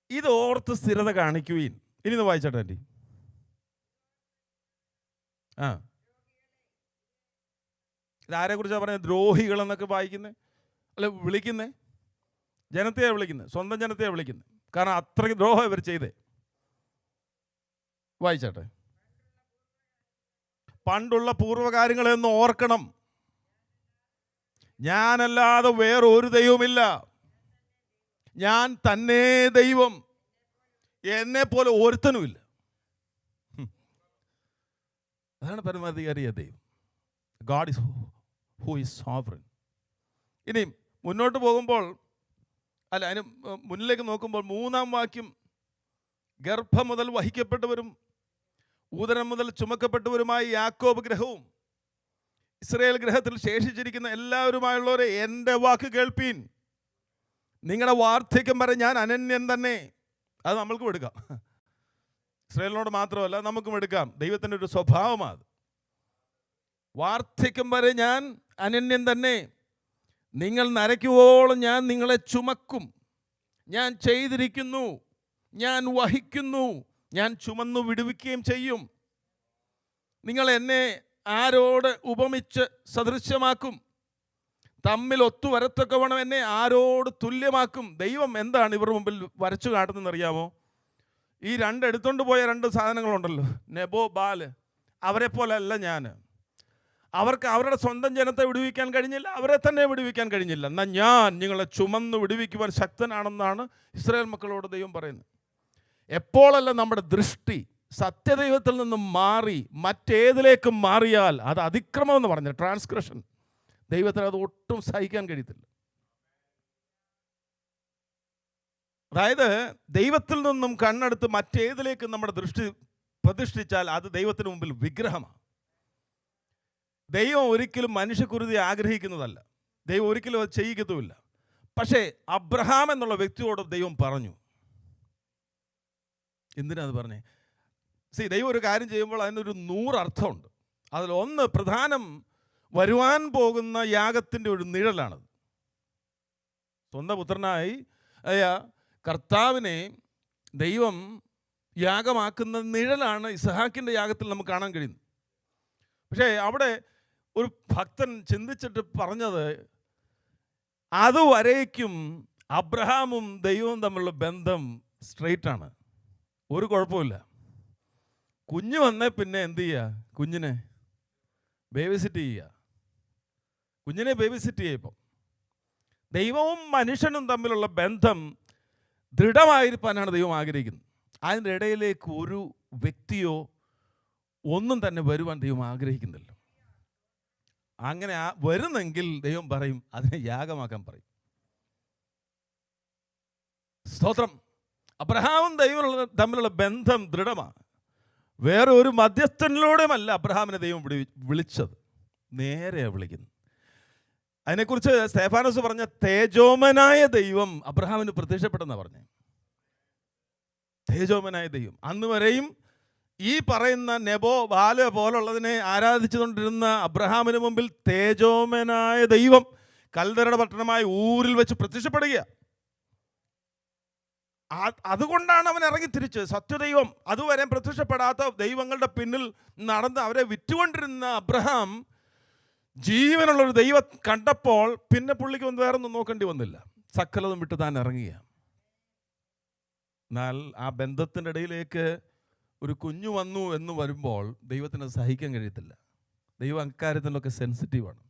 ഇത് ഓർത്ത് സ്ഥിരത കാണിക്കുകയും. ഇനി ഒന്ന് വായിച്ചോട്ടെ ആൻറ്റി. ഇതാരെ കുറിച്ചാണ് പറയുന്നത്? ദ്രോഹികളെന്നൊക്കെ വായിക്കുന്നത്, അല്ല വിളിക്കുന്നത് ജനത്തെയാണ് വിളിക്കുന്നത്, സ്വന്തം ജനത്തെയാണ് വിളിക്കുന്നത്. കാരണം അത്രയ്ക്ക് ദ്രോഹം ഇവർ ചെയ്തേ. വായിച്ചോട്ടെ. പണ്ടുള്ള പൂർവ്വകാര്യങ്ങളെന്ന് ഓർക്കണം, ഞാനല്ലാതെ വേറൊരു ദൈവമില്ല, ഞാൻ തന്നെ ദൈവം, എന്നെ പോലെ ഒരുത്തനുമില്ല. അതാണ് പരമാധികാരിയ ദൈവം. God is who is sovereign. ഇനി മുന്നോട്ട് പോകുമ്പോൾ, അല്ല അതിന് മുന്നിലേക്ക് നോക്കുമ്പോൾ 3-ാം വാക്യം, ഗർഭം മുതൽ വഹിക്കപ്പെട്ടവരും ഉദരം മുതൽ ചുമക്കപ്പെട്ടവരുമായി യാക്കോബ് ഗ്രഹവും ഇസ്രായേൽ ഗ്രഹത്തിൽ ശേഷിച്ചിരിക്കുന്ന എല്ലാവരുമായുള്ളവരെ എൻ്റെ വാക്ക് കേൾപ്പീൻ, നിങ്ങളുടെ വാർദ്ധക്യം വരെ ഞാൻ അനന്യൻ തന്നെ. അത് നമ്മൾക്കും എടുക്കാം, ഇസ്രായേലിനോട് മാത്രമല്ല നമുക്കും എടുക്കാം. ദൈവത്തിൻ്റെ ഒരു സ്വഭാവമാണ് അത്. വാർദ്ധക്യം വരെ ഞാൻ അനന്യൻ തന്നെ, നിങ്ങൾ നരയ്ക്കുവോളം ഞാൻ നിങ്ങളെ ചുമക്കും, ഞാൻ ചെയ്തിരിക്കുന്നു ഞാൻ വഹിക്കുന്നു, ഞാൻ ചുമന്നു വിടുവിക്കുകയും ചെയ്യും. നിങ്ങൾ എന്നെ ആരോട് ഉപമിച്ച് സദൃശ്യമാക്കും? തമ്മിൽ ഒത്തുവരത്തക്കവണ്ണം എന്നെ ആരോട് തുല്യമാക്കും? ദൈവം എന്താണ് ഇവരുടെ മുമ്പിൽ വരച്ചു കാട്ടുന്നതെന്ന് അറിയാമോ? ഈ എടുത്തുകൊണ്ട് പോയ 2 സാധനങ്ങളുണ്ടല്ലോ, നെബോ ബാല്, അവരെ പോലെ അല്ല ഞാൻ. അവർക്ക് അവരുടെ സ്വന്തം ജനത്തെ വിടുവിക്കാൻ കഴിഞ്ഞില്ല, അവരെ തന്നെ വിടുവിക്കാൻ കഴിഞ്ഞില്ല. എന്നാൽ ഞാൻ നിങ്ങളെ ചുമന്ന് വിടുവിക്കുവാൻ ശക്തനാണെന്നാണ് ഇസ്രായേൽ മക്കളോട് ദൈവം പറയുന്നത്. എപ്പോഴല്ല നമ്മുടെ ദൃഷ്ടി സത്യദൈവത്തിൽ നിന്നും മാറി മറ്റേതിലേക്കും മാറിയാൽ അത് അതിക്രമം എന്ന് പറഞ്ഞ ട്രാൻസ്ഗ്രഷൻ, ദൈവത്തിന് അത് ഒട്ടും സഹിക്കാൻ കഴിയത്തില്ല. അതായത് ദൈവത്തിൽ നിന്നും കണ്ണെടുത്ത് മറ്റേതിലേക്കും നമ്മുടെ ദൃഷ്ടി പ്രതിഷ്ഠിച്ചാൽ അത് ദൈവത്തിന് മുമ്പിൽ വിഗ്രഹമാണ്. ദൈവം ഒരിക്കലും മനുഷ്യകുരുതി ആഗ്രഹിക്കുന്നതല്ല, ദൈവം ഒരിക്കലും അത് ചെയ്യിക്കത്തുമില്ല. പക്ഷേ അബ്രഹാം എന്നുള്ള വ്യക്തിയോട് ദൈവം പറഞ്ഞു. എന്തിനാ അത് പറഞ്ഞേ? ദൈവം ഒരു കാര്യം ചെയ്യുമ്പോൾ അതിനൊരു 100 അർത്ഥമുണ്ട്. അതിലൊന്ന് പ്രധാനം വരുവാൻ പോകുന്ന യാഗത്തിൻ്റെ ഒരു നിഴലാണത്. സ്വന്തം പുത്രനായി കർത്താവിനെ ദൈവം യാഗമാക്കുന്ന നിഴലാണ് ഇസ്ഹാക്കിൻ്റെ യാഗത്തിൽ നമുക്ക് കാണാൻ കഴിയുന്നത്. പക്ഷേ അവിടെ ഒരു ഭക്തൻ ചിന്തിച്ചിട്ട് പറഞ്ഞത്, അതുവരേക്കും അബ്രഹാമും ദൈവവും തമ്മിലുള്ള ബന്ധം സ്ട്രെയിറ്റ് ആണ്, ഒരു കുഴപ്പമില്ല. കുഞ്ഞ് വന്നേ പിന്നെ എന്ത് ചെയ്യുക? കുഞ്ഞിനെ ബേബിസിറ്റ് ചെയ്യുക, കുഞ്ഞിനെ ബേബിസിറ്റ് ചെയ്യുക. ഇപ്പം ദൈവവും മനുഷ്യനും തമ്മിലുള്ള ബന്ധം ദൃഢമായിരിക്കാനാണ് ദൈവം ആഗ്രഹിക്കുന്നത്. അതിൻ്റെ ഇടയിലേക്ക് ഒരു വ്യക്തിയോ ഒന്നും തന്നെ വരുവാൻ ദൈവം ആഗ്രഹിക്കുന്നില്ല. അങ്ങനെ വരുന്നെങ്കിൽ ദൈവം പറയും, അതിനെ യാഗമാക്കാൻ പറയും. സ്തോത്രം. അബ്രഹാമും ദൈവം തമ്മിലുള്ള ബന്ധം ദൃഢമാണ്. വേറെ ഒരു മധ്യസ്ഥനിലൂടെയുമല്ല അബ്രഹാമിനെ ദൈവം വിളിച്ചത്, നേരെയാണ് വിളിക്കുന്നത്. അതിനെക്കുറിച്ച് സ്തെഫാനോസ് പറഞ്ഞ തേജോമനായ ദൈവം അബ്രഹാമിന് പ്രത്യക്ഷപ്പെട്ടെന്നാണ് പറഞ്ഞത്. തേജോമനായ ദൈവം. അന്ന് വരെയും ഈ പറയുന്ന നെബോ ബാല് പോലുള്ളതിനെ ആരാധിച്ചുകൊണ്ടിരുന്ന അബ്രഹാമിന് മുമ്പിൽ തേജോമനായ ദൈവം കൽദരുടെ പട്ടണമായ ഊരിൽ വെച്ച് പ്രത്യക്ഷപ്പെടുക. അതുകൊണ്ടാണ് അവൻ ഇറങ്ങി തിരിച്ച് സത്യദൈവം അതുവരെ പ്രത്യക്ഷപ്പെടാത്ത ദൈവങ്ങളുടെ പിന്നിൽ നടന്ന് അവരെ വിറ്റുകൊണ്ടിരുന്ന അബ്രഹാം ജീവനുള്ളൊരു ദൈവം കണ്ടപ്പോൾ പിന്നെ പുള്ളിക്ക് വേറൊന്നും നോക്കേണ്ടി വന്നില്ല, സകലതും വിട്ട് താൻ ഇറങ്ങിയ. എന്നാൽ ആ ബന്ധത്തിൻ്റെ ഇടയിലേക്ക് ഒരു കുഞ്ഞു വന്നു എന്ന് വരുമ്പോൾ ദൈവത്തിന് സഹിക്കാൻ കഴിയത്തില്ല. ദൈവം അക്കാര്യത്തിലൊക്കെ സെൻസിറ്റീവാണ്.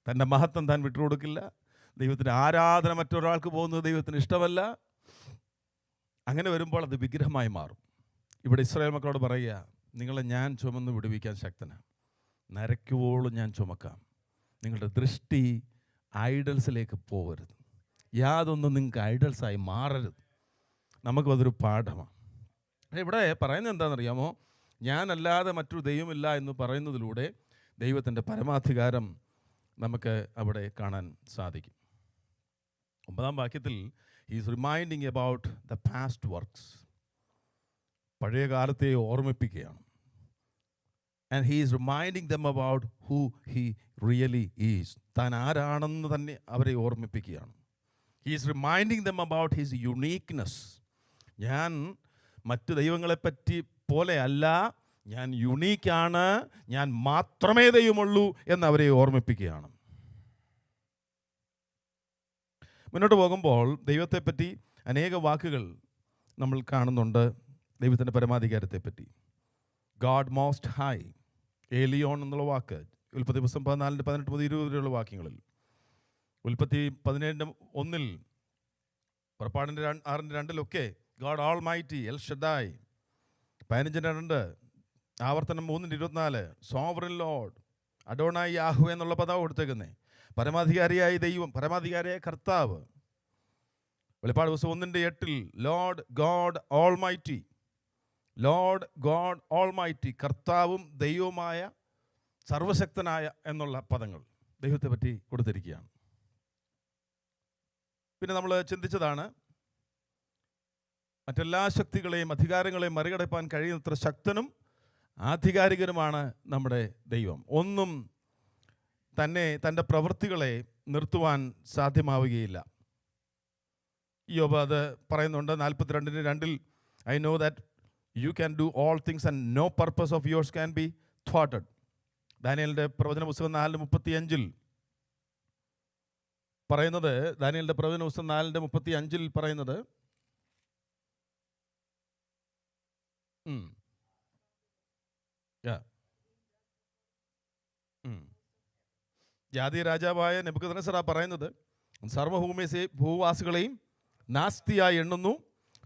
തൻ്റെ മഹത്വം താൻ വിട്ടുകൊടുക്കില്ല. ദൈവത്തിൻ്റെ ആരാധന മറ്റൊരാൾക്ക് പോകുന്നത് ദൈവത്തിന് ഇഷ്ടമല്ല. അങ്ങനെ വരുമ്പോൾ അത് വിഗ്രഹമായി മാറും. ഇവിടെ ഇസ്രായേൽ മക്കളോട് പറയുക, നിങ്ങളെ ഞാൻ ചുമന്ന് വിടുവിക്കാൻ ശക്തനാണ്, നരയ്ക്കുവോളം ഞാൻ ചുമക്കാം. നിങ്ങളുടെ ദൃഷ്ടി ഐഡൽസിലേക്ക് പോകരുത്. യാതൊന്നും നിങ്ങൾക്ക് ഐഡൽസായി മാറരുത്. നമുക്കും അതൊരു പാഠമാണ്. ഇവിടെ പറയുന്നത് എന്താണെന്നറിയാമോ? ഞാനല്ലാതെ മറ്റൊരു ദൈവമില്ല എന്ന് പറയുന്നതിലൂടെ ദൈവത്തിൻ്റെ പരമാധികാരം നമുക്ക് അവിടെ കാണാൻ സാധിക്കും. 9-ാം വാക്യത്തിൽ he's reminding about the past works. പഴയ കാലത്തെ ഓർമ്മിപ്പിക്കുകയാണ്. And he is reminding dum about who he really is. താൻ ആരാണെന്ന് തന്നെ അവരെ ഓർമ്മിപ്പിക്കുകയാണ്. He is reminding dum about his uniqueness. ഞാൻ മറ്റു ദൈവങ്ങളെപ്പറ്റി പോലെ അല്ല, ഞാൻ യുണീക്കാണ്, ഞാൻ മാത്രമേ ദൈവമുള്ളൂ എന്നവരെ ഓർമ്മിപ്പിക്കുകയാണ്. മുന്നോട്ട് പോകുമ്പോൾ ദൈവത്തെപ്പറ്റി അനേക വാക്കുകൾ നമ്മൾ കാണുന്നുണ്ട്. ദൈവത്തിൻ്റെ പരമാധികാരത്തെപ്പറ്റി ഗാഡ് മോസ്റ്റ് ഹൈ, ഏലിയോൺ എന്നുള്ള വാക്ക് ഉൽപ്പത്തി പുസ്തകം 14:18-20 വാക്യങ്ങളിൽ, ഉൽപ്പത്തി 17:1, പുറപ്പാടിൻ്റെ 6:2 ഗാഡ് ഓൾ മൈറ്റി, എൽ ഷഡായ്. 15:2, ആവർത്തനം 3:24 സോവറിൻ ലോർഡ്, അഡോണായി യാഹ്വേ എന്നുള്ള പദം കൊടുത്തേക്കുന്നേ. പരമാധികാരിയായ ദൈവം, പരമാധികാരിയായ കർത്താവ്. വെളിപ്പാട് പുസ്തകം 1:8 Lord God all mighty, Lord God all mighty, കർത്താവും ദൈവവുമായ സർവശക്തനായ എന്നുള്ള പദങ്ങൾ ദൈവത്തെ പറ്റി കൊടുത്തിരിക്കുകയാണ്. പിന്നെ നമ്മൾ ചിന്തിച്ചതാണ്, മറ്റെല്ലാ ശക്തികളെയും അധികാരങ്ങളെയും മറികടപ്പാൻ കഴിയുന്നത്ര ശക്തനും ആധികാരികനുമാണ് നമ്മുടെ ദൈവം. ഒന്നും തന്നെ തൻ്റെ പ്രവൃത്തികളെ നിർത്തുവാൻ സാധ്യമാവുകയില്ല. യോബ് അത് പറയുന്നുണ്ട് 42:2. I know that you can do all things and no purpose of yours can be thwarted. ദാനിയേലിൻ്റെ പ്രവചന പുസ്തകം 4:35 പറയുന്നത്, ദാനിയേലിൻ്റെ പ്രവചന പുസ്തകം 4:35 പറയുന്നത്, ജാതി രാജാവായ നെബൂഖദ്നേസർ പറയുന്നത്, ഭൂവാസികളെയും നാസ്തിയായി എണ്ണുന്നു,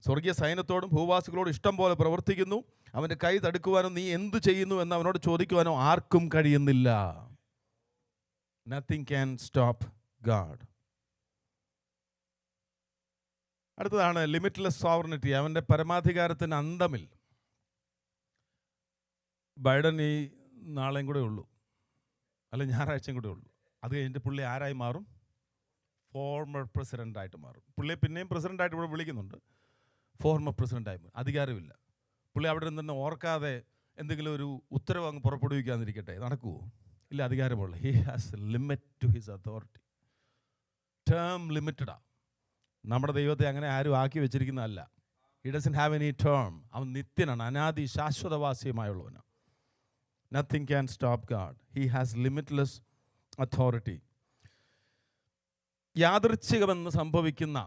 സ്വർഗീയ സൈന്യത്തോടും ഭൂവാസികളോടും ഇഷ്ടം പോലെ പ്രവർത്തിക്കുന്നു, അവൻ്റെ കൈ തടുക്കുവാനോ നീ എന്തു ചെയ്യുന്നു എന്ന് അവനോട് ചോദിക്കുവാനോ ആർക്കും കഴിയുന്നില്ല. Nothing can stop God. അടുത്തതാണ് ലിമിറ്റ്ലെസ് സോവറിനിറ്റി, അവൻ്റെ പരമാധികാരത്തിന് അന്തമില്ല. ബൈഡൻ ഈ നാളെയും കൂടെ ഉള്ളൂ, അല്ല ഞായറാഴ്ചയും കൂടെ ഉള്ളൂ. അത് കഴിഞ്ഞിട്ട് പുള്ളി ആരായി മാറും? ഫോർമർ പ്രസിഡൻ്റായിട്ട് മാറും. പുള്ളിയെ പിന്നെയും പ്രസിഡൻ്റായിട്ട് ഇവിടെ വിളിക്കുന്നുണ്ട്, ഫോർമർ പ്രസിഡൻ്റായി മാറും. അധികാരമില്ല. പുള്ളി അവിടെ നിന്ന് ഓർക്കാതെ എന്തെങ്കിലും ഒരു ഉത്തരവ് അങ്ങ് പുറപ്പെടുവിക്കാതിരിക്കട്ടെ, നടക്കുമോ? ഇല്ല, അധികാരമുള്ള. He has limit to his authority. Term ലിമിറ്റഡാണ്. നമ്മുടെ ദൈവത്തെ അങ്ങനെ ആരും ആക്കി വെച്ചിരിക്കുന്നതല്ല. He doesn't have any term. അവൻ നിത്യനാണ്, അനാദി ശാശ്വതവാസിയുമായുള്ളവനാണ്. Nothing can stop God. He has limitless authority. യാദൃച്ഛികമെന്ന് സംഭവിക്കുന്ന,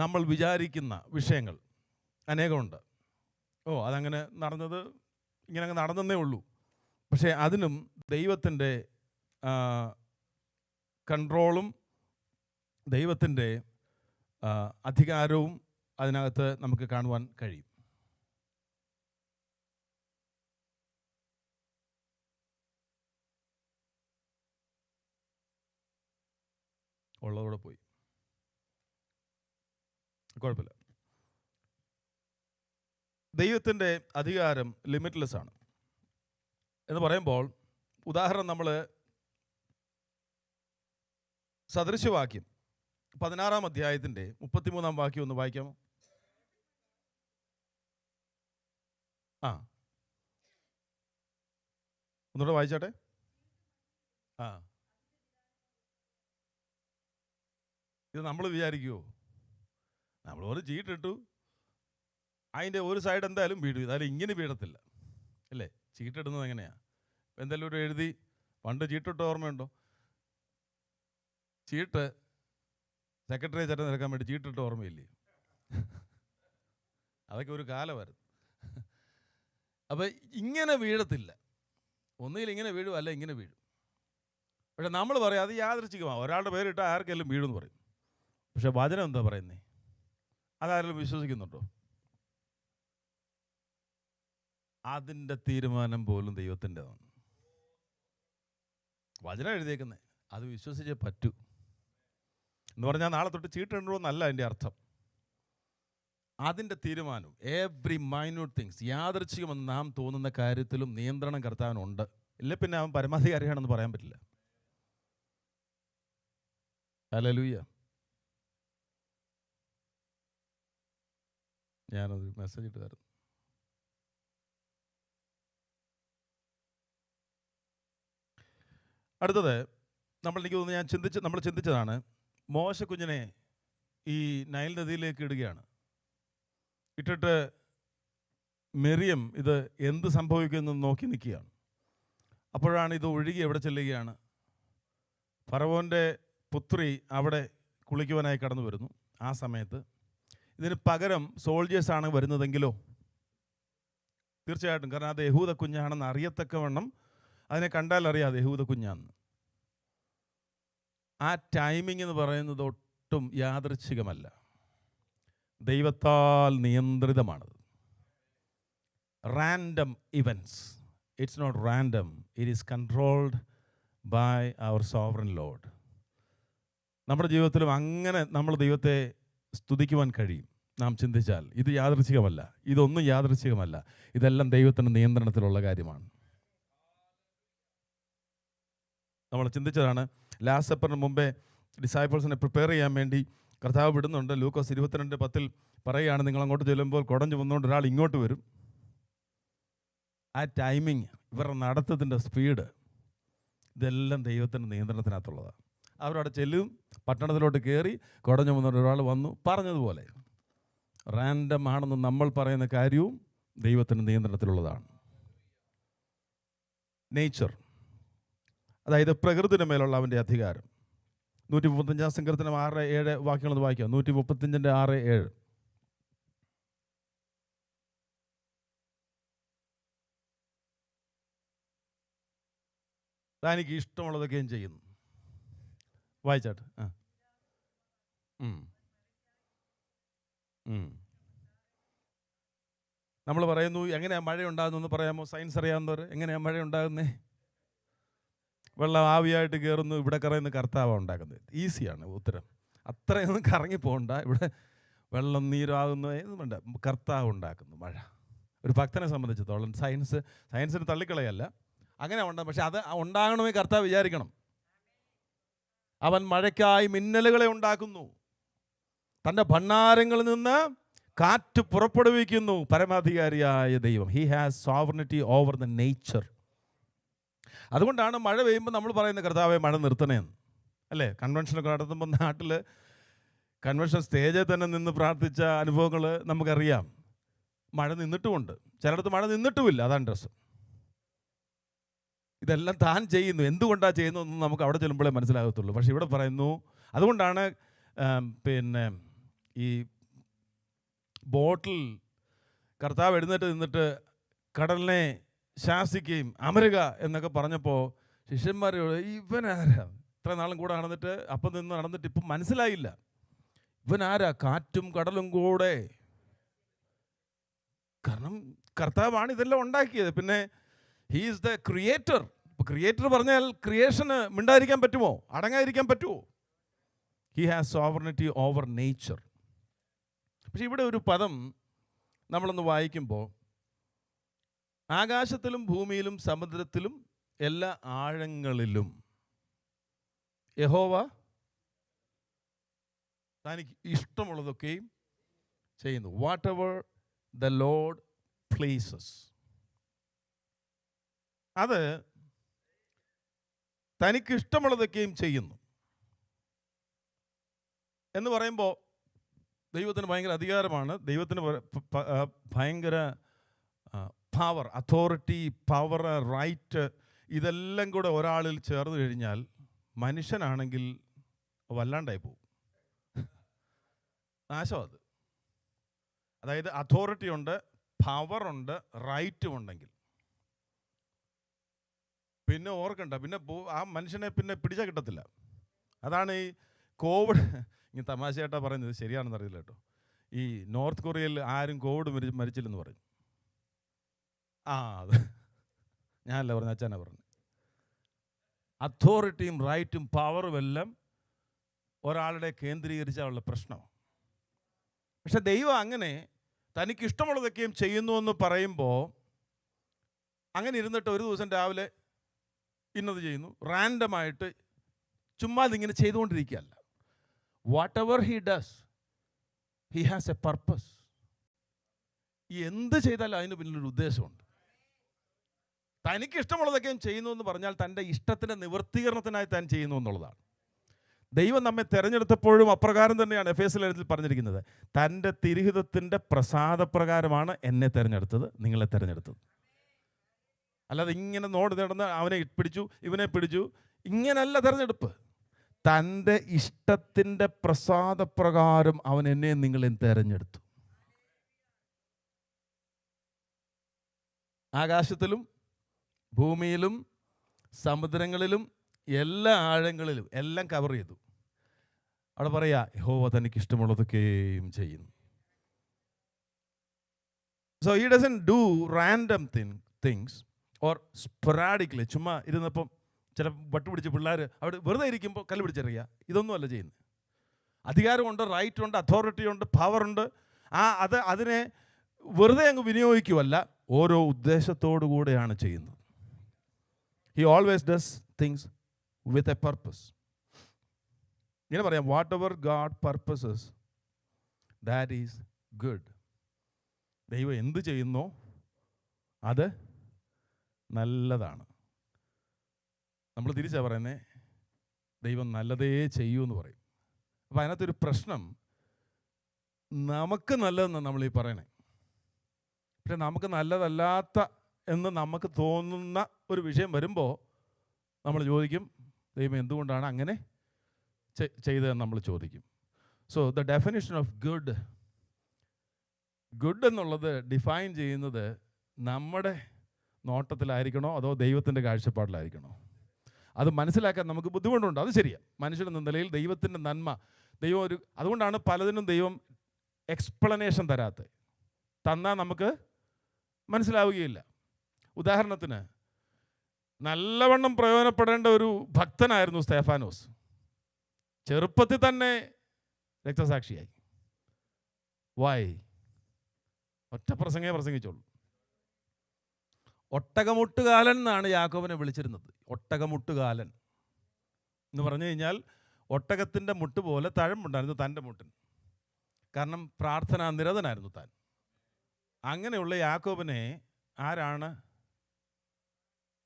നമ്മൾ വിചാരിക്കുന്ന വിഷയങ്ങൾ അനേകമുണ്ട്. അതങ്ങനെ നടന്നത്, ഇങ്ങനെ അങ്ങ് നടന്നേ ഉള്ളൂ. പക്ഷേ അതിനും ദൈവത്തിൻ്റെ കൺട്രോളും ദൈവത്തിൻ്റെ അധികാരവും അതിനകത്ത് നമുക്ക് കാണുവാൻ കഴിയും. ഉള്ളതോടെ പോയി, കുഴപ്പമില്ല. ദൈവത്തിൻ്റെ അധികാരം ലിമിറ്റ്ലെസ് ആണ് എന്ന് പറയുമ്പോൾ, ഉദാഹരണം നമ്മൾ സദൃശവാക്യം 16-ാം അധ്യായത്തിൻ്റെ 33-ാം വാക്യം ഒന്ന് വായിക്കാമോ? ഒന്നുകൂടെ വായിച്ചാട്ടെ. ഇത് നമ്മൾ വിചാരിക്കുമോ? നമ്മൾ ഒരു ചീട്ടിട്ടു, അതിൻ്റെ ഒരു സൈഡ് എന്തായാലും വീഴും, അതായത് ഇങ്ങനെ വീഴത്തില്ല അല്ലേ? ചീട്ടിടുന്നത് എങ്ങനെയാണ്? എന്തായാലും ഒരു എഴുതി, പണ്ട് ചീട്ടിട്ട ഓർമ്മയുണ്ടോ? ചീട്ട് സെക്രട്ടറിയെ ചേട്ടൻ നിരക്കാൻ വേണ്ടി ചീട്ടിട്ട ഓർമ്മയില്ലേ? അതൊക്കെ ഒരു കാലമായിരുന്നു. അപ്പം ഇങ്ങനെ വീഴത്തില്ല, ഒന്നുകിൽ ഇങ്ങനെ വീഴും, അല്ല ഇങ്ങനെ വീഴും. പക്ഷെ നമ്മൾ പറയും അത് യാദൃച്ഛികമാണ്, ഒരാളുടെ പേരിട്ട് ആർക്കെല്ലാം വീഴുമെന്ന് പറയും. പക്ഷെ വചനം എന്താ പറയുന്നേ? അതാരെങ്കിലും വിശ്വസിക്കുന്നുണ്ടോ? അതിൻ്റെ തീരുമാനം പോലും ദൈവത്തിൻ്റെതാണ്. വചനം എഴുതിയേക്കുന്നത്, അത് വിശ്വസിച്ചേ പറ്റൂ. എന്ന് പറഞ്ഞാൽ നാളെ തൊട്ട് ചീട്ടിടണോ എന്നല്ല അതിൻ്റെ അർത്ഥം. അതിൻ്റെ തീരുമാനം, എവ്രി മൈന്യൂട്ട് തിങ്സ്, യാദൃച്ഛികമെന്ന് നാം തോന്നുന്ന കാര്യത്തിലും നിയന്ത്രണം കർത്താവിനുണ്ട്. ഇല്ല പിന്നെ അവൻ പരമാധികാരിയാണെന്ന് പറയാൻ പറ്റില്ല. ഹല്ലേലൂയ. ഞാനൊരു മെസ്സേജ് ഇട്ടുകായിരുന്നു. അടുത്തത് എനിക്ക് തോന്നുന്നു നമ്മൾ ചിന്തിച്ചതാണ്. മോശ കുഞ്ഞിനെ ഈ നൈൽ നദിയിലേക്ക് ഇടുകയാണ്. ഇട്ടിട്ട് മെറിയം ഇത് എന്ത് സംഭവിക്കുമെന്ന് നോക്കി നിൽക്കുകയാണ്. അപ്പോഴാണ് ഇത് ഒഴുകി എവിടെ ചെല്ലുകയാണ്? ഫറവോൻ്റെ പുത്രി അവിടെ കുളിക്കുവാനായി കടന്നു വരുന്നു. ആ സമയത്ത് ഇതിന് പകരം സോൾജേഴ്സാണ് വരുന്നതെങ്കിലോ? തീർച്ചയായിട്ടും, കാരണം അത് യഹൂദ കുഞ്ഞാണെന്ന് അറിയത്തക്കവണ്ണം അതിനെ കണ്ടാൽ അറിയാം അത് യഹൂദ കുഞ്ഞാണെന്ന്. ആ ടൈമിംഗ് എന്ന് പറയുന്നത് ഒട്ടും യാദൃച്ഛികമല്ല, ദൈവത്താൽ നിയന്ത്രിതമാണത്. Random events, it's not random, it is controlled by our sovereign Lord. നമ്മുടെ ജീവിതത്തിലും അങ്ങനെ നമ്മൾ ദൈവത്തെ സ്തുതിക്കുവാൻ കഴിയും. നാം ചിന്തിച്ചാൽ ഇത് യാദൃച്ഛികമല്ല, ഇതൊന്നും യാദൃച്ഛികമല്ല, ഇതെല്ലാം ദൈവത്തിൻ്റെ നിയന്ത്രണത്തിലുള്ള കാര്യമാണ്. നമ്മൾ ചിന്തിച്ചതാണ്, ലാസ്റ്റ് സപ്പറിന് മുമ്പേ ഡിസൈപ്പിൾസിനെ പ്രിപ്പയർ ചെയ്യാൻ വേണ്ടി കർത്താവ് വിടുന്നുണ്ട്. ലൂക്കോസ് 22:10 പറയുകയാണ്, നിങ്ങൾ അങ്ങോട്ട് ചെല്ലുമ്പോൾ കുടം ചുമന്നുകൊണ്ട് ഒരാൾ ഇങ്ങോട്ട് വരും. ആ ടൈമിങ്, ഇവരുടെ നടത്തത്തിൻ്റെ സ്പീഡ്, ഇതെല്ലാം ദൈവത്തിൻ്റെ നിയന്ത്രണത്തിനകത്തുള്ളതാണ്. അവരവിടെ ചെല്ലും, പട്ടണത്തിലോട്ട് കയറി കുടഞ്ഞു വന്ന ഒരാൾ വന്നു. പറഞ്ഞതുപോലെ റാൻഡം ആണെന്ന് നമ്മൾ പറയുന്ന കാര്യവും ദൈവത്തിൻ്റെ നിയന്ത്രണത്തിലുള്ളതാണ്. നേച്ചർ, അതായത് പ്രകൃതിയുടെ മേലുള്ള അവൻ്റെ അധികാരം. 135 സങ്കീർത്തനം 6-7 വാക്യങ്ങളൊന്ന് വായിക്കാം. 135 6-7. തനിക്ക് ഇഷ്ടമുള്ളതൊക്കെയും ചെയ്യുന്നു. വായിച്ചാട്ട്. നമ്മൾ പറയുന്നു എങ്ങനെയാണ് മഴ ഉണ്ടാകുന്നതെന്ന് പറയാമോ? സയൻസ് അറിയാവുന്നവർ, എങ്ങനെയാണ് മഴ ഉണ്ടാകുന്നത്? വെള്ളം ആവിയായിട്ട് കയറുന്നു, ഇവിടെ കറയുന്ന കർത്താവാണ് ഉണ്ടാക്കുന്നത്. ഈസിയാണ് ഉത്തരം. അത്രയൊന്നും കറങ്ങി പോകണ്ട. ഇവിടെ വെള്ളം നീരാകുന്നു വേണ്ട, കർത്താവ് ഉണ്ടാക്കുന്നു മഴ. ഒരു ഭക്തനെ സംബന്ധിച്ചിടത്തോളം സയൻസിന് തള്ളിക്കളയല്ല, അങ്ങനെ ഉണ്ടാകും. പക്ഷെ അത് ഉണ്ടാകണമെങ്കിൽ കർത്താവ് വിചാരിക്കണം. അവൻ മഴയ്ക്കായി മിന്നലുകളെ ഉണ്ടാക്കുന്നു, തൻ്റെ ഭണ്ഡാരങ്ങളിൽ നിന്ന് കാറ്റ് പുറപ്പെടുവിക്കുന്നു. പരമാധികാരിയായ ദൈവം, he has sovereignty over the nature. അതുകൊണ്ടാണ് മഴ പെയ്യുമ്പോൾ നമ്മൾ പറയുന്ന കർത്താവെ മഴ നിർത്തണേന്ന്, അല്ലേ? കൺവെൻഷനൊക്കെ നടത്തുമ്പോൾ നാട്ടിൽ കൺവെൻഷൻ സ്റ്റേജിൽ തന്നെ നിന്ന് പ്രാർത്ഥിച്ച അനുഭവങ്ങൾ നമുക്കറിയാം. മഴ നിന്നിട്ടുമുണ്ട്, ചിലയിടത്ത് മഴ നിന്നിട്ടുമില്ല. അതാണ് രസം. ഇതെല്ലാം താൻ ചെയ്യുന്നു. എന്തുകൊണ്ടാണ് ചെയ്യുന്നതെന്ന് നമുക്ക് അവിടെ ചെല്ലുമ്പോഴേ മനസ്സിലാകത്തുള്ളൂ. പക്ഷെ ഇവിടെ പറയുന്നു, അതുകൊണ്ടാണ് ഈ ബോട്ടിൽ കർത്താവ് എഴുന്നേറ്റ് നിന്നിട്ട് കടലിനെ ശാസിക്കുകയും അമരുക എന്നൊക്കെ പറഞ്ഞപ്പോൾ ശിഷ്യന്മാരോട് ഇവനാരാ? ഇത്ര നാളും കൂടെ നടന്നിട്ട് അപ്പം നിന്ന് നടന്നിട്ട് ഇപ്പം മനസ്സിലായില്ല ഇവനാരാ? കാറ്റും കടലും കൂടെ. കാരണം കർത്താവാണ് ഇതെല്ലാം ഉണ്ടാക്കിയത്. പിന്നെ ഹീ ഈസ് ദ ക്രിയേറ്റർ. ഇപ്പോൾ ക്രിയേറ്റർ പറഞ്ഞാൽ ക്രിയേഷന് മിണ്ടാതിരിക്കാൻ പറ്റുമോ? അടങ്ങാതിരിക്കാൻ പറ്റുമോ? He has sovereignty over nature. പക്ഷെ ഇവിടെ ഒരു പദം നമ്മളൊന്ന് വായിക്കുമ്പോൾ, ആകാശത്തിലും ഭൂമിയിലും സമുദ്രത്തിലും എല്ലാ ആഴങ്ങളിലും യഹോവ തനിക്ക് ഇഷ്ടമുള്ളതൊക്കെയും ചെയ്യുന്നു. What ever the Lord places. അത് തനിക്ക് ഇഷ്ടമുള്ളതൊക്കെയും ചെയ്യുന്നു എന്ന് പറയുമ്പോൾ ദൈവത്തിന് ഭയങ്കര അധികാരമാണ്. ദൈവത്തിന് ഭയങ്കര പവർ, അതോറിറ്റി, പവർ, റൈറ്റ്, ഇതെല്ലാം കൂടെ ഒരാളിൽ ചേർന്ന് കഴിഞ്ഞാൽ മനുഷ്യനാണെങ്കിൽ വല്ലാണ്ടായി പോകും. നാശം അത്. അതായത് അതോറിറ്റി ഉണ്ട്, പവറുണ്ട്, റൈറ്റും ഉണ്ടെങ്കിൽ പിന്നെ ഓർക്കണ്ട, പിന്നെ ആ മനുഷ്യനെ പിന്നെ പിടിച്ചാൽ കിട്ടത്തില്ല. അതാണ് ഈ കോവിഡ്, ഇങ്ങനെ തമാശയായിട്ടാണ് പറയുന്നത്, ശരിയാണെന്ന് അറിയില്ല കേട്ടോ. ഈ നോർത്ത് കൊറിയയിൽ ആരും കോവിഡ് മരിച്ചില്ലെന്ന് പറയും. അത് ഞാനല്ല പറഞ്ഞു, അച്ഛനാ പറഞ്ഞു. അതോറിറ്റിയും റൈറ്റും പവറും എല്ലാം ഒരാളുടെ കേന്ദ്രീകരിച്ചുള്ള പ്രശ്നമാണ്. പക്ഷെ ദൈവം അങ്ങനെ തനിക്ക് ഇഷ്ടമുള്ളതൊക്കെയും ചെയ്യുന്നു എന്ന് പറയുമ്പോൾ, അങ്ങനെ ഇരുന്നിട്ട് ഒരു ദിവസം രാവിലെ ഇന്നത് ചെയ്യുന്നു, റാൻഡമായിട്ട് ചുമ്മാ ഇതിങ്ങനെ ചെയ്തുകൊണ്ടിരിക്കുകയല്ല. Whatever he does, he has a purpose. എന്ത് ചെയ്താലും അതിന് പിന്നിലൊരു ഉദ്ദേശമുണ്ട്. തനിക്ക് ഇഷ്ടമുള്ളതൊക്കെയും ചെയ്യുന്നു എന്ന് പറഞ്ഞാൽ തൻ്റെ ഇഷ്ടത്തിൻ്റെ നിവൃത്തീകരണത്തിനായി താൻ ചെയ്യുന്നു എന്നുള്ളതാണ്. ദൈവം നമ്മെ തിരഞ്ഞെടുത്തപ്പോഴും അപ്രകാരം തന്നെയാണ് എഫേസ്യ ലേഖനത്തിൽ പറഞ്ഞിരിക്കുന്നത്. തൻ്റെ തിരുഹിതത്തിൻ്റെ പ്രസാദപ്രകാരമാണ് എന്നെ തിരഞ്ഞെടുത്തത്, നിങ്ങളെ തിരഞ്ഞെടുത്തത്. അല്ലാതെ ഇങ്ങനെ നോട് നടന്ന് അവനെ പിടിച്ചു ഇവനെ പിടിച്ചു, ഇങ്ങനല്ല തിരഞ്ഞെടുപ്പ്. തൻ്റെ ഇഷ്ടത്തിൻ്റെ പ്രസാദപ്രകാരം അവൻ എന്നെ നിങ്ങളെയും തിരഞ്ഞെടുത്തു. ആകാശത്തിലും ഭൂമിയിലും സമുദ്രങ്ങളിലും എല്ലാ ആഴങ്ങളിലും എല്ലാം കവർ ചെയ്തു. അവിടെ പറയാ യഹോവ തനിക്ക് ഇഷ്ടമുള്ളതൊക്കെയും ചെയ്യുന്നു. So he doesn't do random things or sporadically. ചുമ്മാ ഇരുന്നപ്പം ചില വട്ടുപിടിച്ച് പിള്ളേർ അവിടെ വെറുതെ ഇരിക്കുമ്പോൾ കല്ല് പിടിച്ചെറിയുക, ഇതൊന്നുമല്ല ചെയ്യുന്നത്. അധികാരമുണ്ട്, റൈറ്റുണ്ട്, അതോറിറ്റി ഉണ്ട്, പവറുണ്ട്. അതിനെ വെറുതെ അങ്ങ് വിനിയോഗിക്കുമല്ല, ഓരോ ഉദ്ദേശത്തോടു കൂടെയാണ് ചെയ്യുന്നത്. He always does things with a purpose. ഇങ്ങനെ പറയാം, whatever God purposes, that is good. ദൈവം എന്ത് ചെയ്യുന്നോ അത് നല്ലതാണ്. നമ്മൾ തിരിച്ചാണ് പറയുന്നത്, ദൈവം നല്ലതേ ചെയ്യൂ എന്ന് പറയും. അപ്പം അതിനകത്തൊരു പ്രശ്നം, നമുക്ക് നല്ലതെന്ന് നമ്മൾ ഈ പറയണേ, പക്ഷെ നമുക്ക് നല്ലതല്ലാത്ത എന്ന് നമുക്ക് തോന്നുന്ന ഒരു വിഷയം വരുമ്പോൾ നമ്മൾ ചോദിക്കും, ദൈവം എന്തുകൊണ്ടാണ് അങ്ങനെ ചെയ്തതെന്ന് നമ്മൾ ചോദിക്കും. So the definition of good എന്നുള്ളത് ഡിഫൈൻ ചെയ്യുന്നത് നമ്മുടെ നോട്ടത്തിലായിരിക്കണോ അതോ ദൈവത്തിൻ്റെ കാഴ്ചപ്പാടിലായിരിക്കണോ? അത് മനസ്സിലാക്കാൻ നമുക്ക് ബുദ്ധിമുട്ടുണ്ട്, അത് ശരിയാണ്. മനുഷ്യനെന്ന നിലയിൽ ദൈവത്തിൻ്റെ നന്മ, ദൈവം അതുകൊണ്ടാണ് പലതിനും ദൈവം എക്സ്പ്ലനേഷൻ തരാത്തത്. തന്നാൽ നമുക്ക് മനസ്സിലാവുകയില്ല. ഉദാഹരണത്തിന്, നല്ലവണ്ണം പ്രയോജനപ്പെടേണ്ട ഒരു ഭക്തനായിരുന്നു സ്തേഫാനോസ്. ചെറുപ്പത്തിൽ തന്നെ രക്തസാക്ഷിയായി. വായ് ഒറ്റ പ്രസംഗിച്ചോളൂ. ഒട്ടകമുട്ടുകാലൻ എന്നാണ് യാക്കോബിനെ വിളിച്ചിരുന്നത്. ഒട്ടകമുട്ടുകാലൻ എന്ന് പറഞ്ഞു കഴിഞ്ഞാൽ ഒട്ടകത്തിൻ്റെ മുട്ട് പോലെ തഴമ്പുണ്ടായിരുന്നു തൻ്റെ മുട്ടിന്. കാരണം പ്രാർത്ഥനാ നിരതനായിരുന്നു താൻ. അങ്ങനെയുള്ള യാക്കോബിനെ ആരാണ്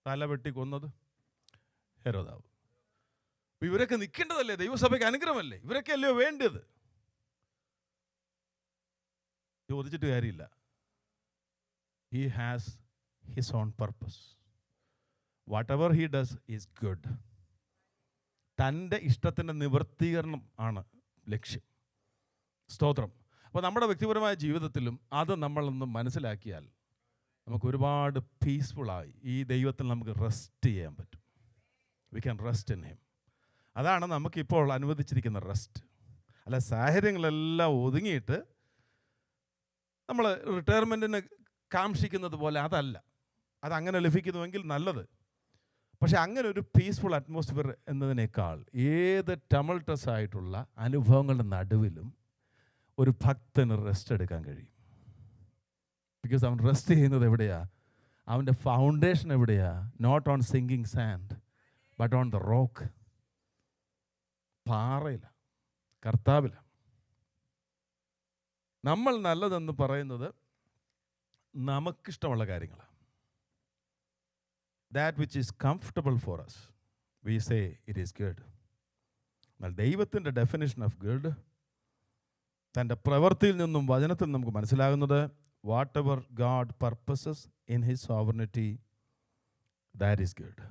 തലവെട്ടി കൊന്നത്? ഹെരോദാവ്. ഇവരൊക്കെ നിൽക്കേണ്ടതല്ലേ? ദൈവസഭയ്ക്ക് അനുഗ്രഹമല്ലേ? ഇവരൊക്കെ അല്ലയോ വേണ്ടത്? ചോദിച്ചിട്ട് കാര്യമില്ല. He has his own purpose. Whatever he does is good. തൻ്റെ ഇഷ്ടത്തിൻ്റെ നിവൃത്തീകരണം ആണ് ലക്ഷ്യം. സ്തോത്രം. അപ്പോൾ നമ്മുടെ വ്യക്തിപരമായ ജീവിതത്തിലും അത് നമ്മളൊന്ന് മനസ്സിലാക്കിയാൽ നമുക്ക് ഒരുപാട് പീസ്ഫുള്ളായി ഈ ദൈവത്തിൽ നമുക്ക് റെസ്റ്റ് ചെയ്യാൻ പറ്റും. We can rest in him. അതാണ് നമുക്കിപ്പോൾ അനുവദിച്ചിരിക്കുന്ന റെസ്റ്റ്. അല്ല സാഹചര്യങ്ങളെല്ലാം ഒതുങ്ങിയിട്ട് നമ്മൾ റിട്ടയർമെൻറ്റിന് കാംക്ഷിക്കുന്നത് പോലെ അതല്ല. അതങ്ങനെ ലഭിക്കുന്നുവെങ്കിൽ നല്ലത്. പക്ഷെ അങ്ങനെ ഒരു പീസ്ഫുൾ അറ്റ്മോസ്ഫിയർ എന്നതിനേക്കാൾ ഏത് ടമൾട്ടസ് ആയിട്ടുള്ള അനുഭവങ്ങളുടെ നടുവിലും ഒരു ഭക്തന് റെസ്റ്റ് എടുക്കാൻ കഴിയും. ബിക്കോസ് അവൻ റെസ്റ്റ് ചെയ്യുന്നത് എവിടെയാ? അവൻ്റെ ഫൗണ്ടേഷൻ എവിടെയാ? Not on sinking sand but on the rock. പാറയില, കർത്താവില. നമ്മൾ നല്ലതെന്ന് പറയുന്നത് നമുക്കിഷ്ടമുള്ള കാര്യങ്ങളാണ്. That which is comfortable for us, we say it is good. എന്നാൽ ദൈവത്തിൻ്റെ ഡെഫിനിഷൻ ഓഫ് ഗുഡ് തൻ്റെ പ്രവൃത്തിയിൽ നിന്നും വചനത്തിൽ നമുക്ക് മനസ്സിലാകുന്നത്, what ever God purposes in his sovereignty, that is good.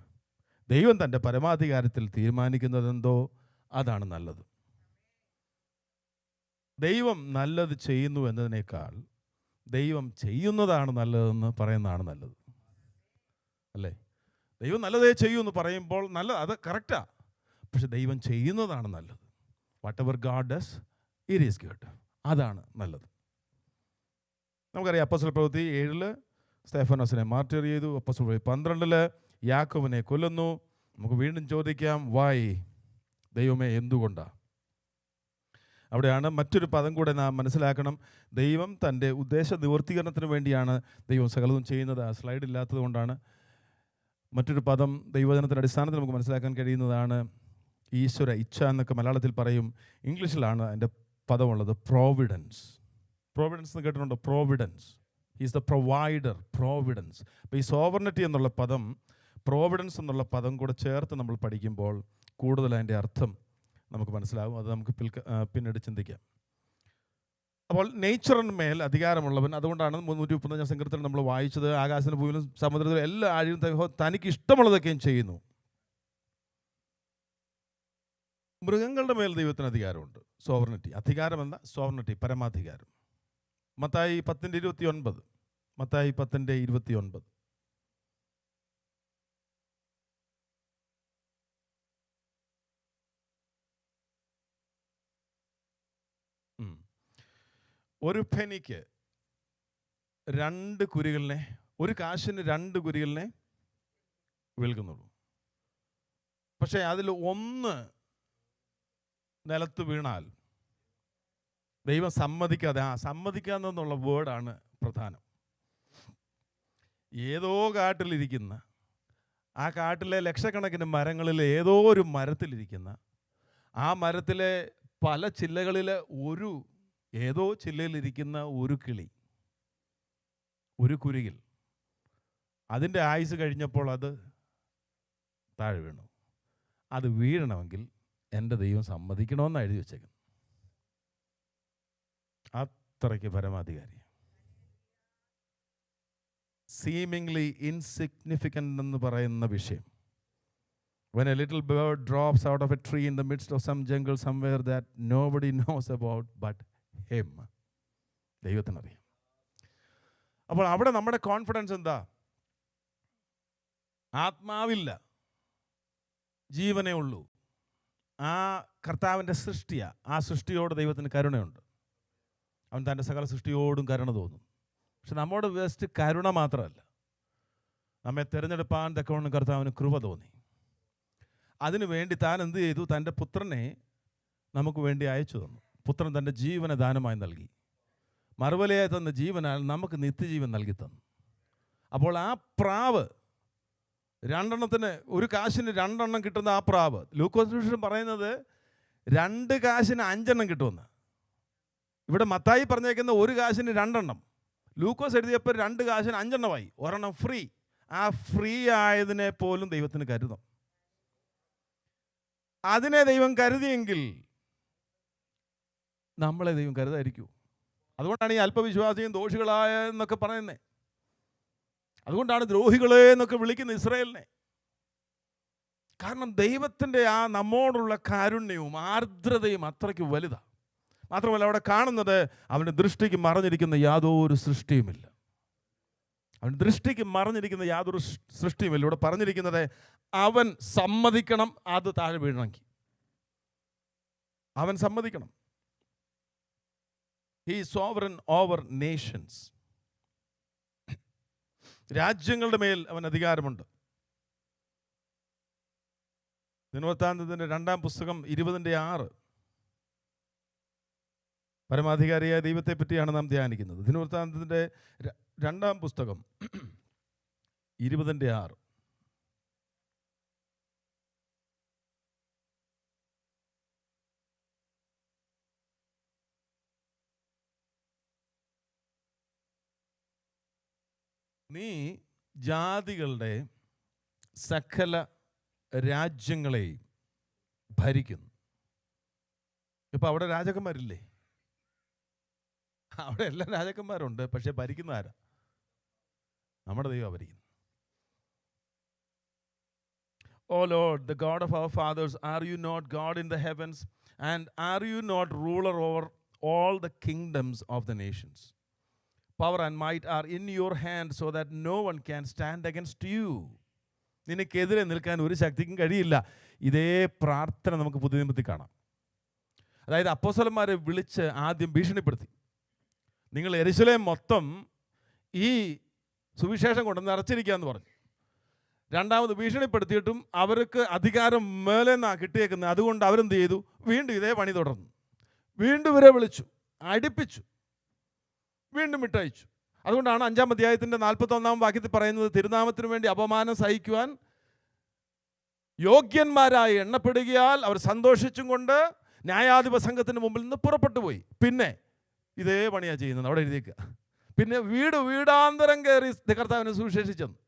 ദൈവം തൻ്റെ പരമാധികാരത്തിൽ തീരുമാനിക്കുന്നതെന്തോ അതാണ് നല്ലത്. ദൈവം നല്ലത് ചെയ്യുന്നു എന്നതിനേക്കാൾ ദൈവം ചെയ്യുന്നതാണ് നല്ലതെന്ന് പറയുന്നതാണ് നല്ലത്, അല്ലേ? ദൈവം നല്ലതേ ചെയ്യൂ എന്ന് പറയുമ്പോൾ അത് കറക്റ്റാണ്. പക്ഷെ ദൈവം ചെയ്യുന്നതാണ് നല്ലത്. What ever God does it is good. അതാണ് നല്ലത്. നമുക്കറിയാം അപ്പോസ്തല പ്രവൃത്തി 7 സ്തേഫാനോസിനെ മാർട്ടിർ ചെയ്തു. അപ്പോസ്തല പ്രവൃത്തി 12 യാക്കോബിനെ കൊല്ലുന്നു. നമുക്ക് വീണ്ടും ചോദിക്കാം, വൈ? ദൈവമേ എന്തുകൊണ്ടാണ്? അവിടെയാണ് മറ്റൊരു പദം കൂടെ നാം മനസ്സിലാക്കണം. ദൈവം തൻ്റെ ഉദ്ദേശ നിവൃത്തീകരണത്തിന് വേണ്ടിയാണ് ദൈവം സകലതും ചെയ്യുന്നത്. ആ സ്ലൈഡ് ഇല്ലാത്തത് കൊണ്ടാണ്. മറ്റൊരു പദം ദൈവവചനത്തിൻ്റെ അടിസ്ഥാനത്തിൽ നമുക്ക് മനസ്സിലാക്കാൻ കഴിയുന്നതാണ് ഈശ്വര ഇച്ഛ എന്നൊക്കെ മലയാളത്തിൽ പറയും. ഇംഗ്ലീഷിലാണ് അതിൻ്റെ പദമുള്ളത്, പ്രോവിഡൻസ്. പ്രോവിഡൻസ് എന്ന് കേട്ടിട്ടുണ്ടോ? Providence. Is the provider. Providence. അപ്പോൾ ഈ സോവർണിറ്റി എന്നുള്ള പദം, പ്രോവിഡൻസ് എന്നുള്ള പദം കൂടെ ചേർത്ത് നമ്മൾ പഠിക്കുമ്പോൾ കൂടുതൽ അതിൻ്റെ അർത്ഥം നമുക്ക് മനസ്സിലാകും. അത് നമുക്ക് പിന്നീട് ചിന്തിക്കാം. അപ്പോൾ നേച്ചറിന്മേൽ അധികാരമുള്ളവൻ. അതുകൊണ്ടാണ് 335 സങ്കീർത്തനം നമ്മൾ വായിച്ചത്, ആകാശത്തിനും ഭൂമിയിലും സമുദ്രത്തിലും എല്ലാ ആഴിയും തനിക്ക് ഇഷ്ടമുള്ളതൊക്കെയും ചെയ്യുന്നു. മൃഗങ്ങളുടെ മേൽ ദൈവത്തിന് അധികാരമുണ്ട്. സോവർണിറ്റി. അധികാരമെന്ന സോവർണിറ്റി, പരമാധികാരം. മത്തായി 10:29. മത്തായി 10:29. ഒരു പെനിക്ക് 2 കുരികളിനെ, ഒരു കാശിന് 2 കുരികളിനെ വിൽക്കുന്നുള്ളൂ. പക്ഷേ അതിൽ ഒന്ന് നിലത്ത് വീണാൽ ദൈവം സമ്മതിക്കാതെ, സമ്മതിക്കാതെന്നുള്ള വേർഡാണ് പ്രധാനം. ഏതോ കാട്ടിലിരിക്കുന്ന, ആ കാട്ടിലെ ലക്ഷക്കണക്കിന് മരങ്ങളിൽ ഏതോ ഒരു മരത്തിലിരിക്കുന്ന, ആ മരത്തിലെ പല ചില്ലകളിലെ ഏതോ ചില്ലയിലിരിക്കുന്ന ഒരു കിളി, ഒരു കുരുകിൽ, അതിൻ്റെ ആയുസ് കഴിഞ്ഞപ്പോൾ അത് താഴെ വീണു. അത് വീഴണമെങ്കിൽ എൻ്റെ ദൈവം സമ്മതിക്കണമെന്ന് എഴുതി വെച്ചേക്കുന്നു. അത്രയ്ക്ക് പരമാധികാരി. സീമിംഗ്ലി ഇൻസിഗ്നിഫിക്കൻ്റ് എന്ന് പറയുന്ന വിഷയം. When a little bird drops out of a tree in the midst of some jungle somewhere that nobody knows about but him. ദൈവത്തിനറിയാം. അപ്പോൾ അവിടെ നമ്മുടെ കോൺഫിഡൻസ് എന്താ? ആത്മാവില്ല, ജീവനേ ഉള്ളൂ. ആ കർത്താവിൻ്റെ സൃഷ്ടിയാണ്. ആ സൃഷ്ടിയോട് ദൈവത്തിന് കരുണയുണ്ട്. അവൻ തൻ്റെ സകല സൃഷ്ടിയോടും കരുണ തോന്നും. പക്ഷെ നമ്മോട് ജസ്റ്റ് കരുണ മാത്രമല്ല, നമ്മെ തിരഞ്ഞെടുപ്പാൻ തക്കവണ്ണം കർത്താവിന് കൃപ തോന്നി. അതിനു വേണ്ടി താൻ എന്ത് ചെയ്തു? തൻ്റെ പുത്രനെ നമുക്ക് വേണ്ടി അയച്ചു തന്നു. പുത്രൻ തൻ്റെ ജീവനെ ദാനമായി നൽകി. മറുവലയായി തന്ന ജീവനാൽ നമുക്ക് നിത്യജീവൻ നൽകി തന്നു. അപ്പോൾ ആ പ്രാവ്, 2 ഒരു കാശിന് 2 കിട്ടുന്ന ആ പ്രാവ്, ലൂക്കോസ് പറയുന്നത് 2 കാശിന് 5 കിട്ടുമെന്ന്. ഇവിടെ മത്തായി പറഞ്ഞേക്കുന്ന 1 കാശിന് 2. ലൂക്കോസ് എഴുതിയപ്പോൾ 2 കാശിന് 5 1 ഫ്രീ. ആ ഫ്രീ ആയതിനെ പോലും ദൈവത്തിന് കരുതം. അതിനെ ദൈവം കരുതിയെങ്കിൽ നമ്മളെ ദൈവം കരുതായിരിക്കൂ. അതുകൊണ്ടാണ് ഈ അല്പവിശ്വാസിയും ദോഷികളായ എന്നൊക്കെ പറയുന്നത്. അതുകൊണ്ടാണ് ദ്രോഹികളെ എന്നൊക്കെ വിളിക്കുന്ന ഇസ്രായേലിനെ. കാരണം ദൈവത്തിൻ്റെ ആ നമ്മോടുള്ള കാരുണ്യവും ആർദ്രതയും അത്രയ്ക്ക് വലുതാണ്. മാത്രമല്ല അവിടെ കാണുന്നത് അവൻ്റെ ദൃഷ്ടിക്ക് മറഞ്ഞിരിക്കുന്ന യാതൊരു സൃഷ്ടിയുമില്ല. അവൻ്റെ ദൃഷ്ടിക്ക് മറഞ്ഞിരിക്കുന്ന യാതൊരു സൃഷ്ടിയുമില്ല. ഇവിടെ പറഞ്ഞിരിക്കുന്നത് അവൻ സമ്മതിക്കണം അത് താഴെ വീഴണമെങ്കിൽ. അവൻ സമ്മതിക്കണം. He is sovereign over nations. രാജ്യങ്ങളുടെ മേൽ അവൻ അധികാരമുണ്ട്. ദിനവൃത്താന്തത്തിൻ്റെ 2-ാം പുസ്തകം 20-6 പരമാധികാരിയായ ദൈവത്തെ പറ്റിയാണ് നാം ധ്യാനിക്കുന്നത്. ദിനവൃത്താന്തത്തിൻ്റെ 2-ാം പുസ്തകം 20-6. നീ ജാതികളുടെ സകല രാജ്യങ്ങളെയും ഭരിക്കുന്നു. ഇപ്പം അവിടെ രാജാക്കന്മാരില്ലേ? അവിടെ എല്ലാ രാജാക്കന്മാരുണ്ട്. പക്ഷെ ഭരിക്കുന്ന ആരാ? നമ്മുടെ ദൈവം ഭരിക്കുന്നു. O Lord, the God of our fathers, are you not God in the heavens? And are you not ruler over all the kingdoms of the nations? Power and might are in your hand so that no one can stand against you. നിനക്കെതിരെ നിൽക്കാൻ ഒരു ശക്തിക്കും കഴിയില്ല. ഇതേ പ്രാർത്ഥന നമുക്ക് പുതിയ നിയമത്തിൽ കാണാം. അതായത് അപ്പോസ്തലന്മാരെ വിളിച്ച് ആദ്യം ഭീഷണിപ്പെടുത്തി. നിങ്ങൾ യെരൂശലേം മൊത്തം ഈ സുവിശേഷം കൊണ്ട് നിറച്ചിരിക്കുകയെന്ന് പറഞ്ഞു. രണ്ടാമത് ഭീഷണിപ്പെടുത്തിയിട്ടും അവർക്ക് അധികാരം മേലെന്നാ കിട്ടിയേക്കുന്നത്. അതുകൊണ്ട് അവരെന്ത് ചെയ്തു? വീണ്ടും ഇതേ പണി തുടർന്നു. വീണ്ടും ഇവരെ വിളിച്ചു, അടുപ്പിച്ചു, വീണ്ടും വിട്ടയച്ചു. അതുകൊണ്ടാണ് 5-ാം അധ്യായത്തിൻ്റെ 41-ാം വാക്യത്തിൽ പറയുന്നത്, തിരുനാമത്തിനു വേണ്ടി അപമാനം സഹിക്കുവാൻ യോഗ്യന്മാരായി എണ്ണപ്പെടുകയാൽ അവർ സന്തോഷിച്ചും കൊണ്ട് ന്യായാധിപ സംഘത്തിന് മുമ്പിൽ നിന്ന് പുറപ്പെട്ടു പോയി. പിന്നെ ഇതേ പണിയാണ് ചെയ്യുന്നത്. അവിടെ എഴുതിയേക്കുക. പിന്നെ വീടാന്തരം കയറി കർത്താവിനെ സുവിശേഷിച്ചെന്നു.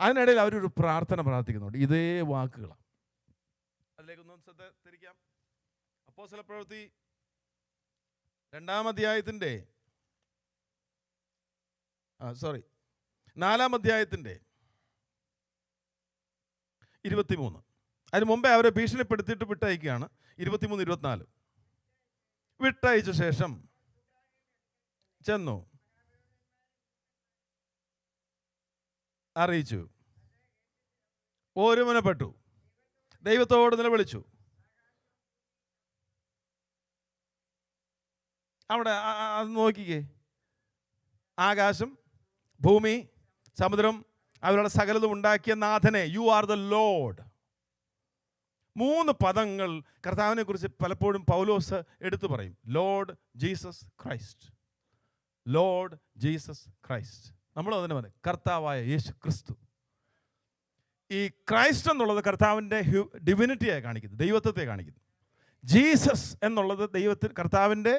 അതിനിടയിൽ അവരൊരു പ്രാർത്ഥന പ്രാർത്ഥിക്കുന്നുണ്ട്. ഇതേ വാക്കുകളാണ്. അതിലേക്കൊന്നും ശ്രദ്ധ തിരിക്കാം. അപ്പോസ്തലപ്രവൃത്തി 2-ാം അധ്യായത്തിൻ്റെ 4-ാം അധ്യായത്തിൻ്റെ 23. അതിന് മുമ്പേ അവരെ ഭീഷണിപ്പെടുത്തിയിട്ട് വിട്ടയക്കുകയാണ്. 23-24 വിട്ടയച്ച ശേഷം ചെന്നു അറിയിച്ചു, ഒരുമനപ്പെട്ടു, ദൈവത്തോട് നിലവിളിച്ചു. അവിടെ അത് നോക്കിക്കേ, ആകാശം, ഭൂമി, സമുദ്രം, അവരുടെ സകലതും ഉണ്ടാക്കിയ നാഥനെ, യു ആർ ദ ലോഡ്. 3 പദങ്ങൾ കർത്താവിനെ കുറിച്ച് പലപ്പോഴും പൗലോസ് എടുത്തു പറയും. Lord Jesus Christ, Lord Jesus Christ. നമ്മൾ അതിനെ പറയും കർത്താവായ യേശു ക്രിസ്തു. ഈ ക്രൈസ്റ്റ് എന്നുള്ളത് കർത്താവിൻ്റെ ഡിവിനിറ്റിയെ കാണിക്കുന്നു, ദൈവത്വത്തെ കാണിക്കുന്നു. ജീസസ് എന്നുള്ളത് കർത്താവിൻ്റെ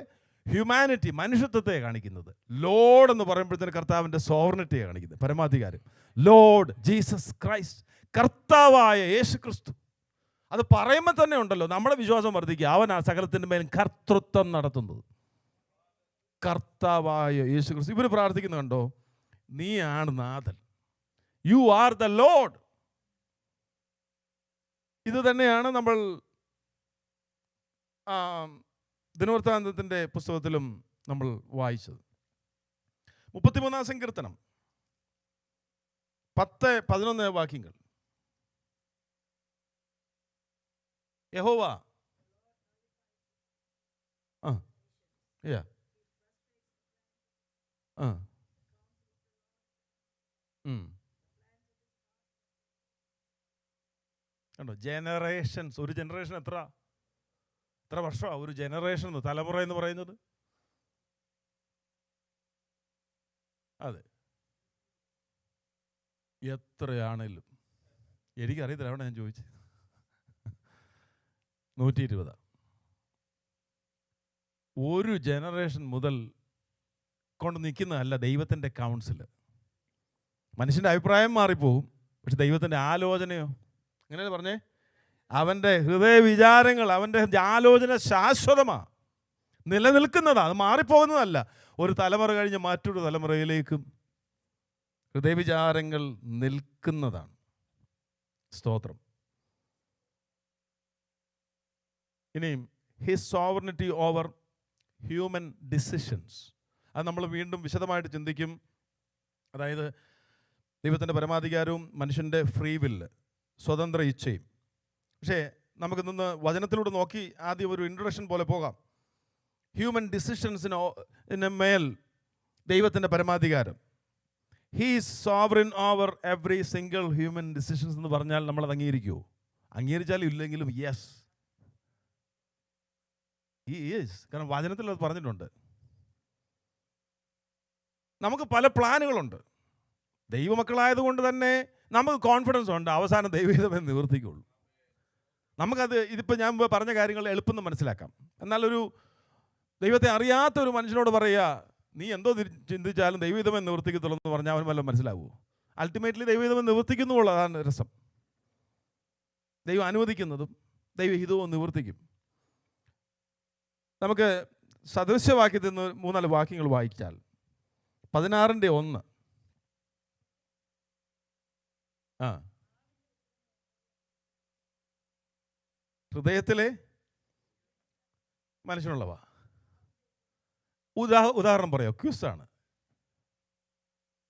ഹ്യൂമാനിറ്റി, മനുഷ്യത്വത്തെ കാണിക്കുന്നത്. ലോർഡ് എന്ന് പറയുമ്പോഴത്തേന് കർത്താവിൻ്റെ സോവർണിറ്റിയെ കാണിക്കുന്നത്, പരമാധികാരം. ലോർഡ് ജീസസ് ക്രൈസ്റ്റ്, കർത്താവായ യേശു ക്രിസ്തു. അത് പറയുമ്പോൾ തന്നെ ഉണ്ടല്ലോ നമ്മുടെ വിശ്വാസം വർദ്ധിക്കുക. അവനാണ് സകലത്തിൻ്റെ മേലും കർത്തൃത്വം നടത്തുന്നത്. കർത്താവായ യേശു ക്രിസ്തു. ഇവർ പ്രാർത്ഥിക്കുന്നത് കണ്ടോ, നീയാണ് നാഥൻ, യു ആർ ദ ലോർഡ്. ഇത് തന്നെയാണ് നമ്മൾ ദിനവൃത്താന്തത്തിൻ്റെ പുസ്തകത്തിലും നമ്മൾ വായിച്ചത്. 33-ാം സങ്കീർത്തനം 10-11 വാക്യങ്ങൾ. യഹോവ കണ്ടോ, ജനറേഷൻസ്. ഒരു ജനറേഷൻ എത്ര വർഷമാണ്? ഒരു ജനറേഷൻ, തലമുറ എന്ന് പറയുന്നത്. അതെ, എത്രയാണേലും എനിക്കറിയത്തില്ല. അവിടെ ഞാൻ ചോദിച്ചത് 120. ഒരു ജനറേഷൻ മുതൽ കൊണ്ട് നിൽക്കുന്നതല്ല ദൈവത്തിൻ്റെ കൗൺസിൽ. മനുഷ്യൻ്റെ അഭിപ്രായം മാറിപ്പോവും, പക്ഷെ ദൈവത്തിൻ്റെ ആലോചനയോ, എങ്ങനെയാണ് പറഞ്ഞേ, അവൻ്റെ ഹൃദയ വിചാരങ്ങൾ, അവൻ്റെ ആലോചന ശാശ്വതമാണ്, നിലനിൽക്കുന്നതാണ്, അത് മാറിപ്പോകുന്നതല്ല. ഒരു തലമുറ കഴിഞ്ഞ് മറ്റൊരു തലമുറയിലേക്കും ഹൃദയവിചാരങ്ങൾ നിൽക്കുന്നതാണ്. സ്തോത്രം. ഇനിയും his sovereignty over human decisions, അത് നമ്മൾ വീണ്ടും വിശദമായിട്ട് ചിന്തിക്കും. അതായത് ദൈവത്തിൻ്റെ പരമാധികാരവും മനുഷ്യൻ്റെ ഫ്രീ വില്ല്, സ്വതന്ത്ര ഇച്ഛയും. പക്ഷേ നമുക്ക് നിന്ന് വചനത്തിലൂടെ നോക്കി ആദ്യം ഒരു ഇൻട്രൊഡക്ഷൻ പോലെ പോകാം. ഹ്യൂമൻ ഡിസിഷൻസിന് മേൽ ദൈവത്തിൻ്റെ പരമാധികാരം. He is sovereign over every single human decisions എന്ന് പറഞ്ഞാൽ നമ്മളത് അംഗീകരിക്കുമോ? അംഗീകരിച്ചാലും ഇല്ലെങ്കിലും യെസ്, ഹീ ഈസ്. കാരണം വചനത്തിൽ അത് പറഞ്ഞിട്ടുണ്ട്. നമുക്ക് പല പ്ലാനുകളുണ്ട്. ദൈവമക്കളായതുകൊണ്ട് തന്നെ നമുക്ക് കോൺഫിഡൻസ് ഉണ്ട്, അവസാനം ദൈവഹിതമേ നിവർത്തിക്കുള്ളൂ. ഇതിപ്പോൾ ഞാൻ പറഞ്ഞ കാര്യങ്ങൾ എളുപ്പം മനസ്സിലാക്കാം. എന്നാലൊരു ദൈവത്തെ അറിയാത്ത ഒരു മനുഷ്യനോട് പറയുക, നീ എന്തോ ചിന്തിച്ചാലും ദൈവഹിതമേ നിവർത്തിക്കത്തുള്ളൂ എന്ന് പറഞ്ഞാൽ അവൻ വല്ലതും മനസ്സിലാവുമോ? അൾട്ടിമേറ്റ്ലി ദൈവഹിതമേ നിവർത്തിക്കുന്നുള്ളൂ, അതാണ് രസം. ദൈവം അനുവദിക്കുന്നതും ദൈവഹിതവും നിവർത്തിക്കും. നമുക്ക് സദൃശ്യവാക്യത്തിൽ നിന്ന് 3-4 വാക്യങ്ങൾ വായിച്ചാൽ 16:1. ഹൃദയത്തിലെ മനുഷ്യനുള്ളവ. ഉദാഹരണം പറയാം, ക്യൂസാണ്.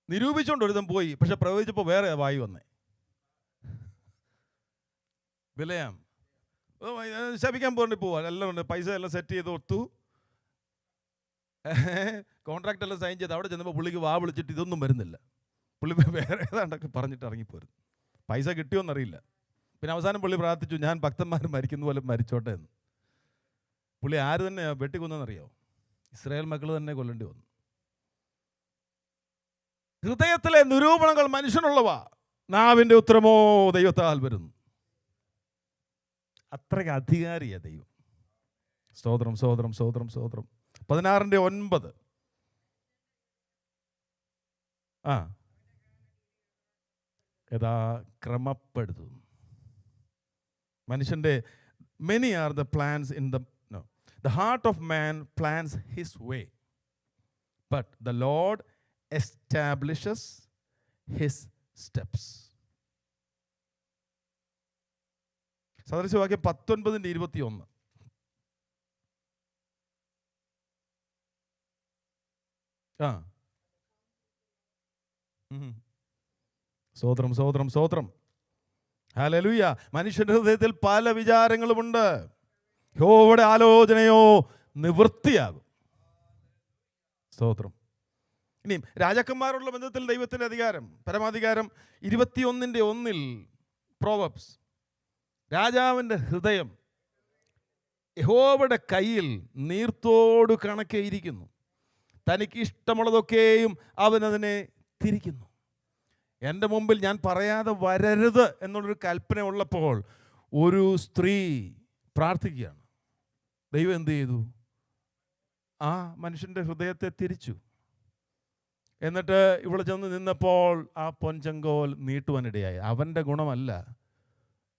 നിരൂപിച്ചുകൊണ്ട് ഒരുത്തം പോയി, പക്ഷെ പ്രവചിച്ചപ്പോൾ വേറെ വായി വന്നേ. വിലയാം ശപിക്കാൻ പോവാ, എല്ലാം ഉണ്ട്, പൈസ എല്ലാം സെറ്റ് ചെയ്ത് ഒത്തു, കോൺട്രാക്റ്റ് എല്ലാം സൈൻ ചെയ്ത് അവിടെ ചെന്നപ്പോൾ പുള്ളിക്ക് വാ വിളിച്ചിട്ട് ഇതൊന്നും വരുന്നില്ല. പുള്ളി വേറെ ഏതാണ്ടൊക്കെ പറഞ്ഞിട്ട് ഇറങ്ങിപ്പോരുന്നു. പൈസ കിട്ടിയോന്നറിയില്ല. പിന്നെ അവസാനം പുള്ളി പ്രാർത്ഥിച്ചു, ഞാൻ ഭക്തന്മാർ മരിക്കുന്ന പോലെ മരിച്ചോട്ടെ എന്ന്. പുള്ളി ആര് തന്നെ വെട്ടിക്കൊന്നറിയോ? ഇസ്രായേൽ മക്കൾ തന്നെ കൊല്ലേണ്ടി വന്നു. ഹൃദയത്തിലെ നിരൂപണങ്ങൾ മനുഷ്യനുള്ളവ, നാവിൻ്റെ ഉത്തരമോ ദൈവത്താൽ വരുന്നു. അത്രയ്ക്ക് അധികാരിയാ ദൈവം. സ്തോത്രം, സ്തോത്രം, സ്തോത്രം, സ്തോത്രം. 16:9. ക്രമപ്പെടുത്തുന്നു മനുഷ്യൻ്റെ. Many are the plans in the heart of man plans his way, but the Lord establishes his steps. സദൃശവാക്യം 19:21. സ്തോത്രം, സ്തോത്രം, സ്തോത്രം. ഹല്ലേലൂയ. മനുഷ്യന്റെ ഹൃദയത്തിൽ പല വിചാരങ്ങളുമുണ്ട്, യഹോവയുടെ ആലോചനയോ നിവൃത്തിയാകും. സ്തോത്രം. ഇനിയും രാജാക്കന്മാരുള്ള ബന്ധത്തിൽ ദൈവത്തിൻ്റെ അധികാരം, പരമാധികാരം 21:1 പ്രോവബ്സ്. രാജാവിൻ്റെ ഹൃദയം യഹോവയുടെ കയ്യിൽ നീർത്തോട് കണക്കെ ഇരിക്കുന്നു, തനിക്ക് ഇഷ്ടമുള്ളതൊക്കെയും അവനതിനെ തിരിക്കുന്നു. എൻ്റെ മുമ്പിൽ ഞാൻ പറയാതെ വരരുത് എന്നുള്ളൊരു കൽപ്പന ഉള്ളപ്പോൾ ഒരു സ്ത്രീ പ്രാർത്ഥിക്കുകയാണ്. ദൈവം എന്ത് ചെയ്തു? ആ മനുഷ്യൻ്റെ ഹൃദയത്തെ തിരിച്ചു. എന്നിട്ട് ഇവിടെ ചെന്ന് നിന്നപ്പോൾ ആ പൊൻചങ്കോൽ നീട്ടുവാനിടയായി. അവൻ്റെ ഗുണമല്ല,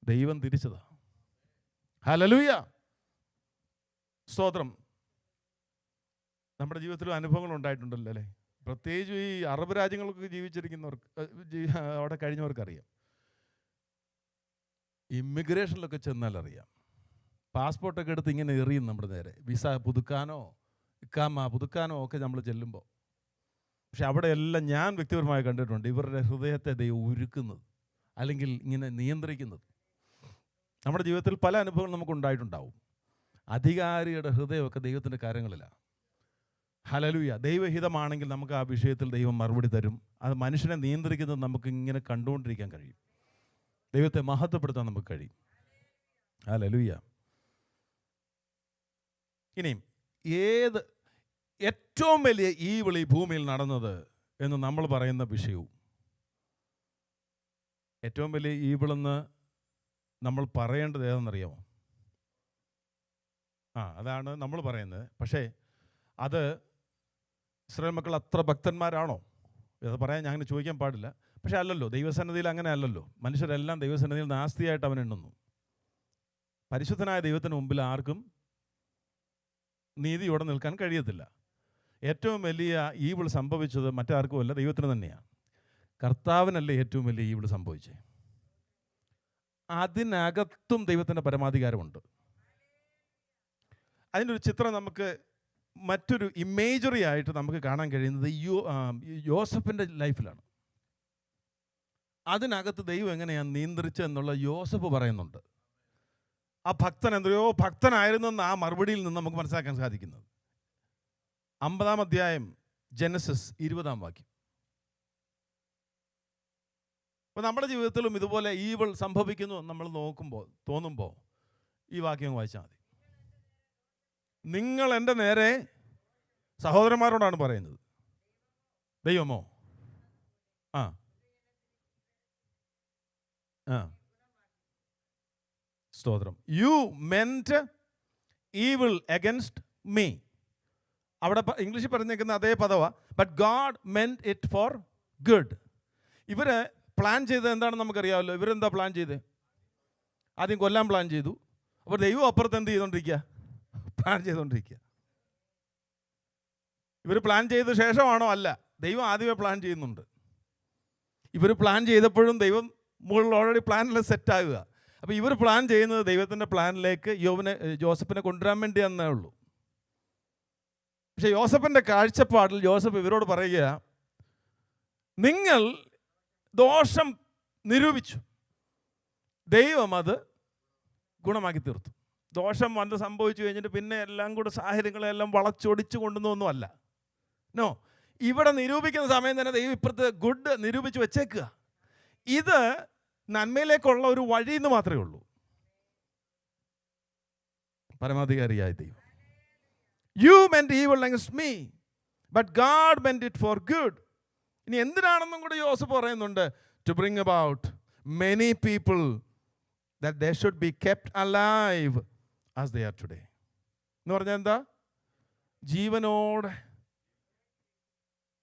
ദൈവം തിരിച്ചതാ. ഹല്ലേലൂയ, സ്തോത്രം. നമ്മുടെ ജീവിതത്തിലും അനുഭവങ്ങൾ ഉണ്ടായിട്ടുണ്ടല്ലോ അല്ലേ? പ്രത്യേകിച്ച് ഈ അറബ് രാജ്യങ്ങളൊക്കെ ജീവിച്ചിരിക്കുന്നവർക്ക്, അവിടെ കഴിഞ്ഞവർക്കറിയാം. ഇമ്മിഗ്രേഷനിലൊക്കെ ചെന്നാൽ അറിയാം, പാസ്പോർട്ടൊക്കെ എടുത്ത് ഇങ്ങനെ എറിയും നമ്മുടെ നേരെ, വിസ പുതുക്കാനോ ഇക്കാമ പുതുക്കാനോ ഒക്കെ നമ്മൾ ചെല്ലുമ്പോൾ. പക്ഷെ അവിടെയെല്ലാം ഞാൻ വ്യക്തിപരമായി കണ്ടിട്ടുണ്ട് ഇവരുടെ ഹൃദയത്തെ ദൈവം ഉരുക്കുന്നത്, അല്ലെങ്കിൽ ഇങ്ങനെ നിയന്ത്രിക്കുന്നത്. നമ്മുടെ ജീവിതത്തിൽ പല അനുഭവങ്ങൾ നമുക്കുണ്ടായിട്ടുണ്ടാവും. അധികാരിയുടെ ഹൃദയമൊക്കെ ദൈവത്തിൻ്റെ കാര്യങ്ങളിലാണ്. ഹല്ലേലൂയ. ദൈവഹിതമാണെങ്കിൽ നമുക്ക് ആ വിഷയത്തിൽ ദൈവം മറുപടി തരും. അത് മനുഷ്യനെ നിയന്ത്രിക്കുന്നത് നമുക്ക് ഇങ്ങനെ കണ്ടുകൊണ്ടിരിക്കാൻ കഴിയും. ദൈവത്തെ മഹത്വപ്പെടുത്താൻ നമുക്ക് കഴിയും. ഹല്ലേലൂയ. ഇനിയും ഏറ്റവും വലിയ ഈവിൾ ഈ ഭൂമിയിൽ നടന്നത് എന്ന് നമ്മൾ പറയുന്ന വിഷയവും, ഏറ്റവും വലിയ ഈവിളെന്ന് നമ്മൾ പറയേണ്ടത് ഏതെന്നറിയാമോ? അതാണ് നമ്മൾ പറയുന്നത്. പക്ഷേ അത് ഇസ്രായേൽ മക്കൾ അത്ര ഭക്തന്മാരാണോ ഇത് പറയാൻ ഞാൻ അങ്ങനെ ചോദിക്കാൻ പാടില്ല. പക്ഷേ അല്ലല്ലോ, ദൈവസന്നിധിയിൽ അങ്ങനെ അല്ലല്ലോ. മനുഷ്യരെല്ലാം ദൈവസന്നിധിയിൽ നാസ്തിയായിട്ട് അവൻ എണ്ണുന്നു. പരിശുദ്ധനായ ദൈവത്തിന് മുമ്പിൽ ആർക്കും നീതിയോടെ നിൽക്കാൻ കഴിയത്തില്ല. ഏറ്റവും വലിയ ഈവിൾ സംഭവിച്ചത് മറ്റാർക്കുമല്ല, ദൈവത്തിന് തന്നെയാണ്. കർത്താവിനല്ലേ ഏറ്റവും വലിയ ഈവിൾ സംഭവിച്ചത്. അതിനകത്തും ദൈവത്തിൻ്റെ പരമാധികാരമുണ്ട്. അതിനൊരു ചിത്രം നമുക്ക്, മറ്റൊരു ഇമേജറി ആയിട്ട് നമുക്ക് കാണാൻ കഴിയുന്നത് യോസഫിൻ്റെ ലൈഫിലാണ്. അതിനകത്ത് ദൈവം എങ്ങനെയാണ് നിയന്ത്രിച്ചതെന്നുള്ള യോസഫ് പറയുന്നുണ്ട്. ആ ഭക്തൻ എന്തോ ഭക്തനായിരുന്നെന്ന് ആ മറുപടിയിൽ നിന്ന് നമുക്ക് മനസ്സിലാക്കാൻ സാധിക്കുന്നത്. 50-ാം അധ്യായം ജെനസിസ് 20-ാം വാക്യം. അപ്പോൾ നമ്മുടെ ജീവിതത്തിലും ഇതുപോലെ ഈവിൾ സംഭവിക്കുന്നു നമ്മൾ തോന്നുമ്പോൾ ഈ വാക്യം വായിച്ചാൽ മതി. നിങ്ങൾ എൻ്റെ നേരെ, സഹോദരന്മാരോടാണ് പറയുന്നത്, ദൈവമോ സ്തോത്രം, you meant evil against me. അവിടെ ഇംഗ്ലീഷിൽ പറഞ്ഞേക്കുന്ന അതേ പദവാ, but God meant it for good. ഇവര് പ്ലാൻ ചെയ്തത് എന്താണെന്ന് നമുക്കറിയാമല്ലോ. ഇവരെന്താ പ്ലാൻ ചെയ്ത്? ആദ്യം കൊല്ലാൻ പ്ലാൻ ചെയ്തു. അപ്പോൾ ദൈവം അപ്പുറത്ത് എന്ത് ചെയ്തുകൊണ്ടിരിക്കുക? പ്ലാൻ ചെയ്തുകൊണ്ടിരിക്കുക. ഇവർ പ്ലാൻ ചെയ്ത ശേഷമാണോ? അല്ല, ദൈവം ആദ്യമേ പ്ലാൻ ചെയ്യുന്നുണ്ട്. ഇവർ പ്ലാൻ ചെയ്തപ്പോഴും ദൈവം മുകളിൽ ഓൾറെഡി പ്ലാനെല്ലാം സെറ്റാകുക. അപ്പോൾ ഇവർ പ്ലാൻ ചെയ്യുന്നത് ദൈവത്തിൻ്റെ പ്ലാനിലേക്ക് ജോസഫിനെ കൊണ്ടുവരാൻ വേണ്ടിയെന്നേ ഉള്ളൂ. പക്ഷെ യോസഫിൻ്റെ കാഴ്ചപ്പാടിൽ യോസഫ് ഇവരോട് പറയുക, നിങ്ങൾ ദോഷം നിരൂപിച്ചു, ദൈവം അത് ഗുണമാക്കി തീർത്തു. ദോഷം വന്ന് സംഭവിച്ചു കഴിഞ്ഞിട്ട് പിന്നെ എല്ലാം കൂടെ സാഹചര്യങ്ങളെല്ലാം വളച്ചൊടിച്ചു കൊണ്ടുവന്നൊന്നുമല്ല. നോ, ഇവിടെ നിരൂപിക്കുന്ന സമയം തന്നെ ദൈവം ഇപ്പുറത്ത് ഗുഡ് നിരൂപിച്ച് വെച്ചേക്കുക. ഇത് നന്മയിലേക്കുള്ള ഒരു വഴി എന്ന് മാത്രമേ ഉള്ളൂ. പരമാധികാരിയായ ദൈവം, you meant evil against me but God meant it for good. ഇനി എന്തിനാണെന്നും കൂടി യോസഫ് പറയുന്നുണ്ട്, to bring about many people that they should be kept alive as they are today. എന്ന് പറഞ്ഞാൽ എന്താ? ജീവനോടെ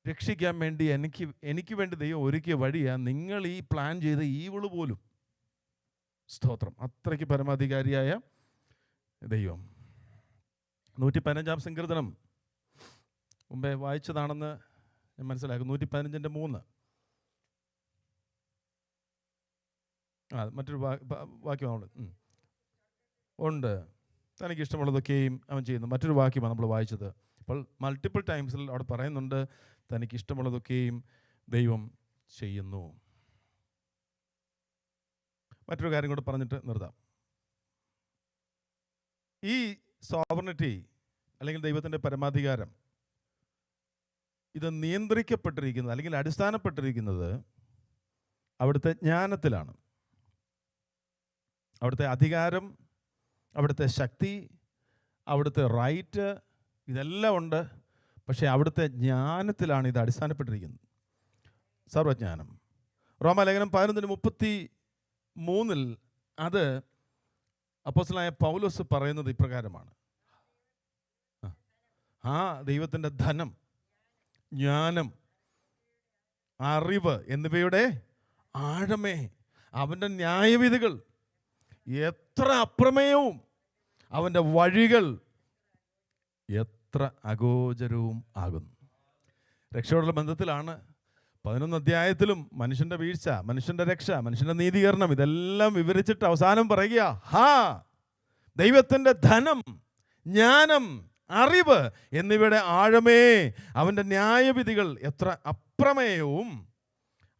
രക്ഷിക്കാൻ വേണ്ടി എനിക്ക് വേണ്ടി ദൈവം ഒരുക്കിയ വഴിയാണ് നിങ്ങൾ ഈ പ്ലാൻ ചെയ്ത ഈവിള് പോലും. സ്തോത്രം. അത്രയ്ക്ക് പരമാധികാരിയായ ദൈവം. 115-ാം സങ്കീർത്തനം മുമ്പേ വായിച്ചതാണെന്ന് ഞാൻ മനസ്സിലാക്കും. 115-3 മറ്റൊരു വാക്യമാണ് ഉണ്ട്. തനിക്ക് ഇഷ്ടമുള്ളതൊക്കെയും അവൻ ചെയ്യുന്നു. മറ്റൊരു വാക്യമാണ് നമ്മൾ വായിച്ചത്. അപ്പോൾ മൾട്ടിപ്പിൾ ടൈംസിൽ അവിടെ പറയുന്നുണ്ട്, തനിക്ക് ഇഷ്ടമുള്ളതൊക്കെയും ദൈവം ചെയ്യുന്നു. മറ്റൊരു കാര്യം കൂടെ പറഞ്ഞിട്ട് നിർത്താം. ഈ സോവറിനിറ്റി അല്ലെങ്കിൽ ദൈവത്തിൻ്റെ പരമാധികാരം, ഇത് നിയന്ത്രിക്കപ്പെട്ടിരിക്കുന്നത് അല്ലെങ്കിൽ അടിസ്ഥാനപ്പെട്ടിരിക്കുന്നത് അവിടുത്തെ ജ്ഞാനത്തിലാണ്. അവിടുത്തെ അധികാരം, അവിടുത്തെ ശക്തി, അവിടുത്തെ റൈറ്റ്, ഇതെല്ലാം ഉണ്ട്. പക്ഷേ അവിടുത്തെ ജ്ഞാനത്തിലാണ് ഇത് അടിസ്ഥാനപ്പെട്ടിരിക്കുന്നത്. സർവജ്ഞാനം. റോമാലേഖനം 11:33 അത് അപ്പോസ്തലനായ പൗലോസ് പറയുന്നത് ഇപ്രകാരമാണ്, ദൈവത്തിൻ്റെ ധനം, ജ്ഞാനം, അറിവ് എന്നിവയുടെ ആഴമേ, അവൻ്റെ ന്യായവിധികൾ എത്ര അപ്രമേയവും അവൻ്റെ വഴികൾ എത്ര എത്ര അഗോചരവും ആകുന്നു. രക്ഷയോടുള്ള ബന്ധത്തിലാണ് 11 അധ്യായത്തിലും മനുഷ്യൻ്റെ വീഴ്ച, മനുഷ്യൻ്റെ രക്ഷ, മനുഷ്യൻ്റെ നീതീകരണം ഇതെല്ലാം വിവരിച്ചിട്ട് അവസാനം പറയുക, ദൈവത്തിൻ്റെ ധനം, ജ്ഞാനം, അറിവ് എന്നിവയുടെ ആഴമേ, അവൻ്റെ ന്യായവിധികൾ എത്ര അപ്രമേയവും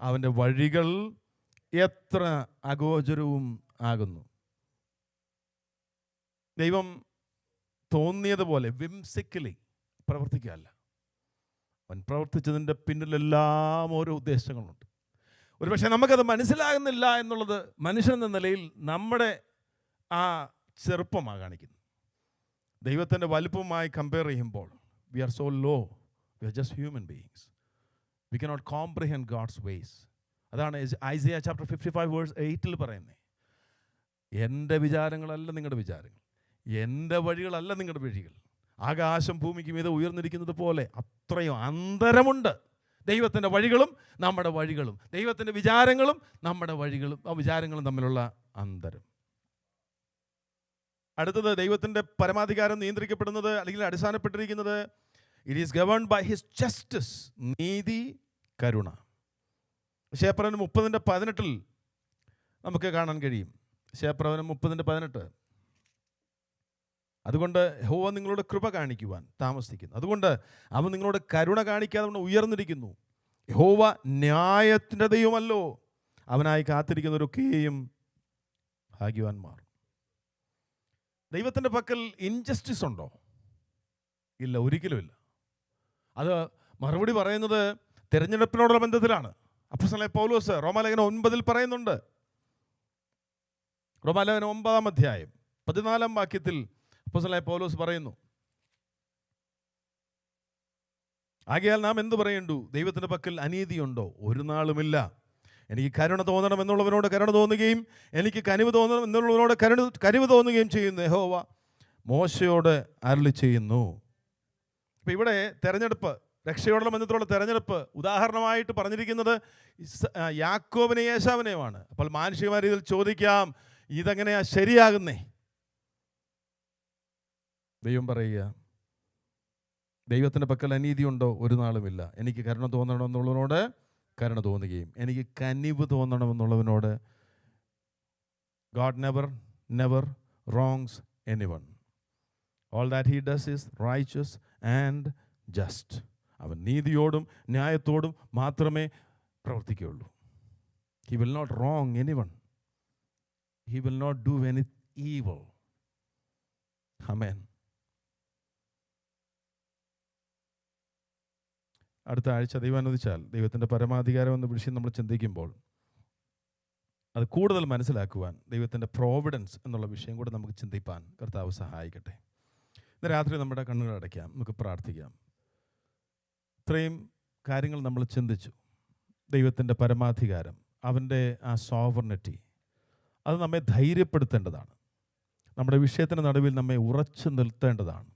അവൻ്റെ വഴികൾ എത്ര അഗോചരവും ആകുന്നു. ദൈവം തോന്നിയതുപോലെ വിംസിക്കലി പ്രവർത്തിക്കുകയല്ല. അവൻ പ്രവർത്തിച്ചതിൻ്റെ പിന്നിലെല്ലാം ഓരോ ഉദ്ദേശങ്ങളുണ്ട്. ഒരുപക്ഷെ നമുക്കത് മനസ്സിലാകുന്നില്ല എന്നുള്ളത് മനുഷ്യൻ എന്ന നിലയിൽ നമ്മുടെ ആ ചെറുപ്പമാണ് കാണിക്കുന്നത്. ദൈവത്തിൻ്റെ വലുപ്പവുമായി കമ്പയർ ചെയ്യുമ്പോൾ we are so low, we are just human beings. We cannot comprehend God's ways. അതാണ് ഐസയ ചാപ്റ്റർ 55 വേഴ്സ് 8 പറയുന്നത്. എൻ്റെ വിചാരങ്ങളല്ല നിങ്ങളുടെ വിചാരങ്ങൾ, എൻ്റെ വഴികളല്ല നിങ്ങളുടെ വഴികൾ. ആകാശം ഭൂമിക്ക് മീതെ ഉയർന്നിരിക്കുന്നത് പോലെ അത്രയും അന്തരമുണ്ട് ദൈവത്തിൻ്റെ വഴികളും നമ്മുടെ വഴികളും, ദൈവത്തിൻ്റെ വിചാരങ്ങളും നമ്മുടെ വഴികളും, ആ വിചാരങ്ങളും തമ്മിലുള്ള അന്തരം. അടുത്തത്, ദൈവത്തിൻ്റെ പരമാധികാരം നിയന്ത്രിക്കപ്പെടുന്നത് അല്ലെങ്കിൽ അടിസ്ഥാനപ്പെട്ടിരിക്കുന്നത് it is governed by his justice, നീതി, കരുണ. ശേപ്രവനം 30:18 നമുക്ക് കാണാൻ കഴിയും. ശേപ്രവനം 30:18, അതുകൊണ്ട് യഹോവ നിങ്ങളോട് കൃപ കാണിക്കുവാൻ താമസിക്കുന്നു, അതുകൊണ്ട് അവൻ നിങ്ങളോട് കരുണ കാണിക്കാതെ ഉയർന്നിരിക്കുന്നു. യഹോവ ന്യായത്തിൻ്റെ ദൈവമല്ലോ, അവനായി കാത്തിരിക്കുന്നവരൊക്കെയും ഭാഗ്യവാന്മാർ. ദൈവത്തിൻ്റെ പക്കൽ ഇൻജസ്റ്റിസ് ഉണ്ടോ? ഇല്ല, ഒരിക്കലുമില്ല. അത് മറുപടി പറയുന്നത് തിരഞ്ഞെടുപ്പിനോടുള്ള ബന്ധത്തിലാണ്. അപ്പോസ്തലനായ പൗലോസ് റോമാലേഖനം 9 പറയുന്നുണ്ട്. റോമാലേഖനം 9 അധ്യായം 14 വാക്യത്തിൽ അപ്പോസ്തലനായ പൗലോസ് പറയുന്നു, ആകയാൽ നാം എന്ത് പറയണ്ടു? ദൈവത്തിൻ്റെ പക്കൽ അനീതിയുണ്ടോ? ഒരു നാളുമില്ല. എനിക്ക് കരുണ തോന്നണം എന്നുള്ളവനോട് കരുണ തോന്നുകയും എനിക്ക് കനിവ് തോന്നണം എന്നുള്ളവനോട് കനിവ് തോന്നുകയും ചെയ്യുന്നു യഹോവ മോശയോട് അരുളി ചെയ്യുന്നു. അപ്പം ഇവിടെ തെരഞ്ഞെടുപ്പ്, രക്ഷയോടുള്ള ബന്ധത്തിലുള്ള തെരഞ്ഞെടുപ്പ് ഉദാഹരണമായിട്ട് പറഞ്ഞിരിക്കുന്നത് യാക്കോബിനെയും ഏശാവിനെയുമാണ്. അപ്പോൾ മാനുഷികമായ രീതിയിൽ ചോദിക്കാം, ഇതെങ്ങനെയാ ശരിയാകുന്നേ? ദൈവം പറയുക, ദൈവത്തിൻ്റെ പക്കൽ അനീതിയുണ്ടോ? ഒരു നാളുമില്ല. എനിക്ക് കരുണ തോന്നണമെന്നുള്ളവനോട് കരുണ തോന്നുകയും എനിക്ക് കനിവ് തോന്നണമെന്നുള്ളവനോട് God never wrongs anyone. All that he does is righteous and just. അവൻ നീതിയോടും ന്യായത്തോടും മാത്രമേ പ്രവർത്തിക്കുകയുള്ളൂ. He will not wrong anyone. He will not do any evil. Amen. അടുത്ത ആഴ്ച ദൈവം അനുവദിച്ചാൽ ദൈവത്തിൻ്റെ പരമാധികാരം എന്ന വിഷയം നമ്മൾ ചിന്തിക്കുമ്പോൾ അത് കൂടുതൽ മനസ്സിലാക്കുവാൻ ദൈവത്തിൻ്റെ പ്രോവിഡൻസ് എന്നുള്ള വിഷയം കൂടെ നമുക്ക് ചിന്തിപ്പാൻ കർത്താവ് സഹായിക്കട്ടെ. ഇന്ന് രാത്രി നമ്മുടെ കണ്ണുകൾ അടയ്ക്കാം, നമുക്ക് പ്രാർത്ഥിക്കാം. ഇത്രയും കാര്യങ്ങൾ നമ്മൾ ചിന്തിച്ചു. ദൈവത്തിൻ്റെ പരമാധികാരം, അവൻ്റെ ആ സോവർണിറ്റി, അത് നമ്മെ ധൈര്യപ്പെടുത്തേണ്ടതാണ്. നമ്മുടെ വിഷയത്തിൻ്റെ നടുവിൽ നമ്മെ ഉറച്ചു നിർത്തേണ്ടതാണ്.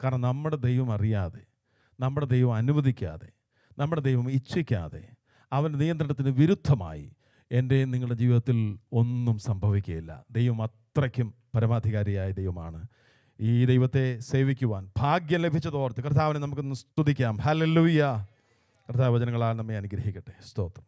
കാരണം നമ്മുടെ ദൈവം അറിയാതെ, നമ്മുടെ ദൈവം അനുവദിക്കാതെ, നമ്മുടെ ദൈവം ഇച്ഛിക്കാതെ, അവൻ്റെ നിയന്ത്രണത്തിന് വിരുദ്ധമായി എൻ്റെയും നിങ്ങളുടെ ജീവിതത്തിൽ ഒന്നും സംഭവിക്കുകയില്ല. ദൈവം അത്രയ്ക്കും പരമാധികാരിയായ ദൈവമാണ്. ഈ ദൈവത്തെ സേവിക്കുവാൻ ഭാഗ്യം ലഭിച്ചതോർത്ത് കർത്താവിനെ നമുക്കൊന്ന് സ്തുതിക്കാം. ഹല്ലേലൂയ. കർത്താവ് വചനങ്ങളാൽ നമ്മെ അനുഗ്രഹിക്കട്ടെ. സ്തോത്രം.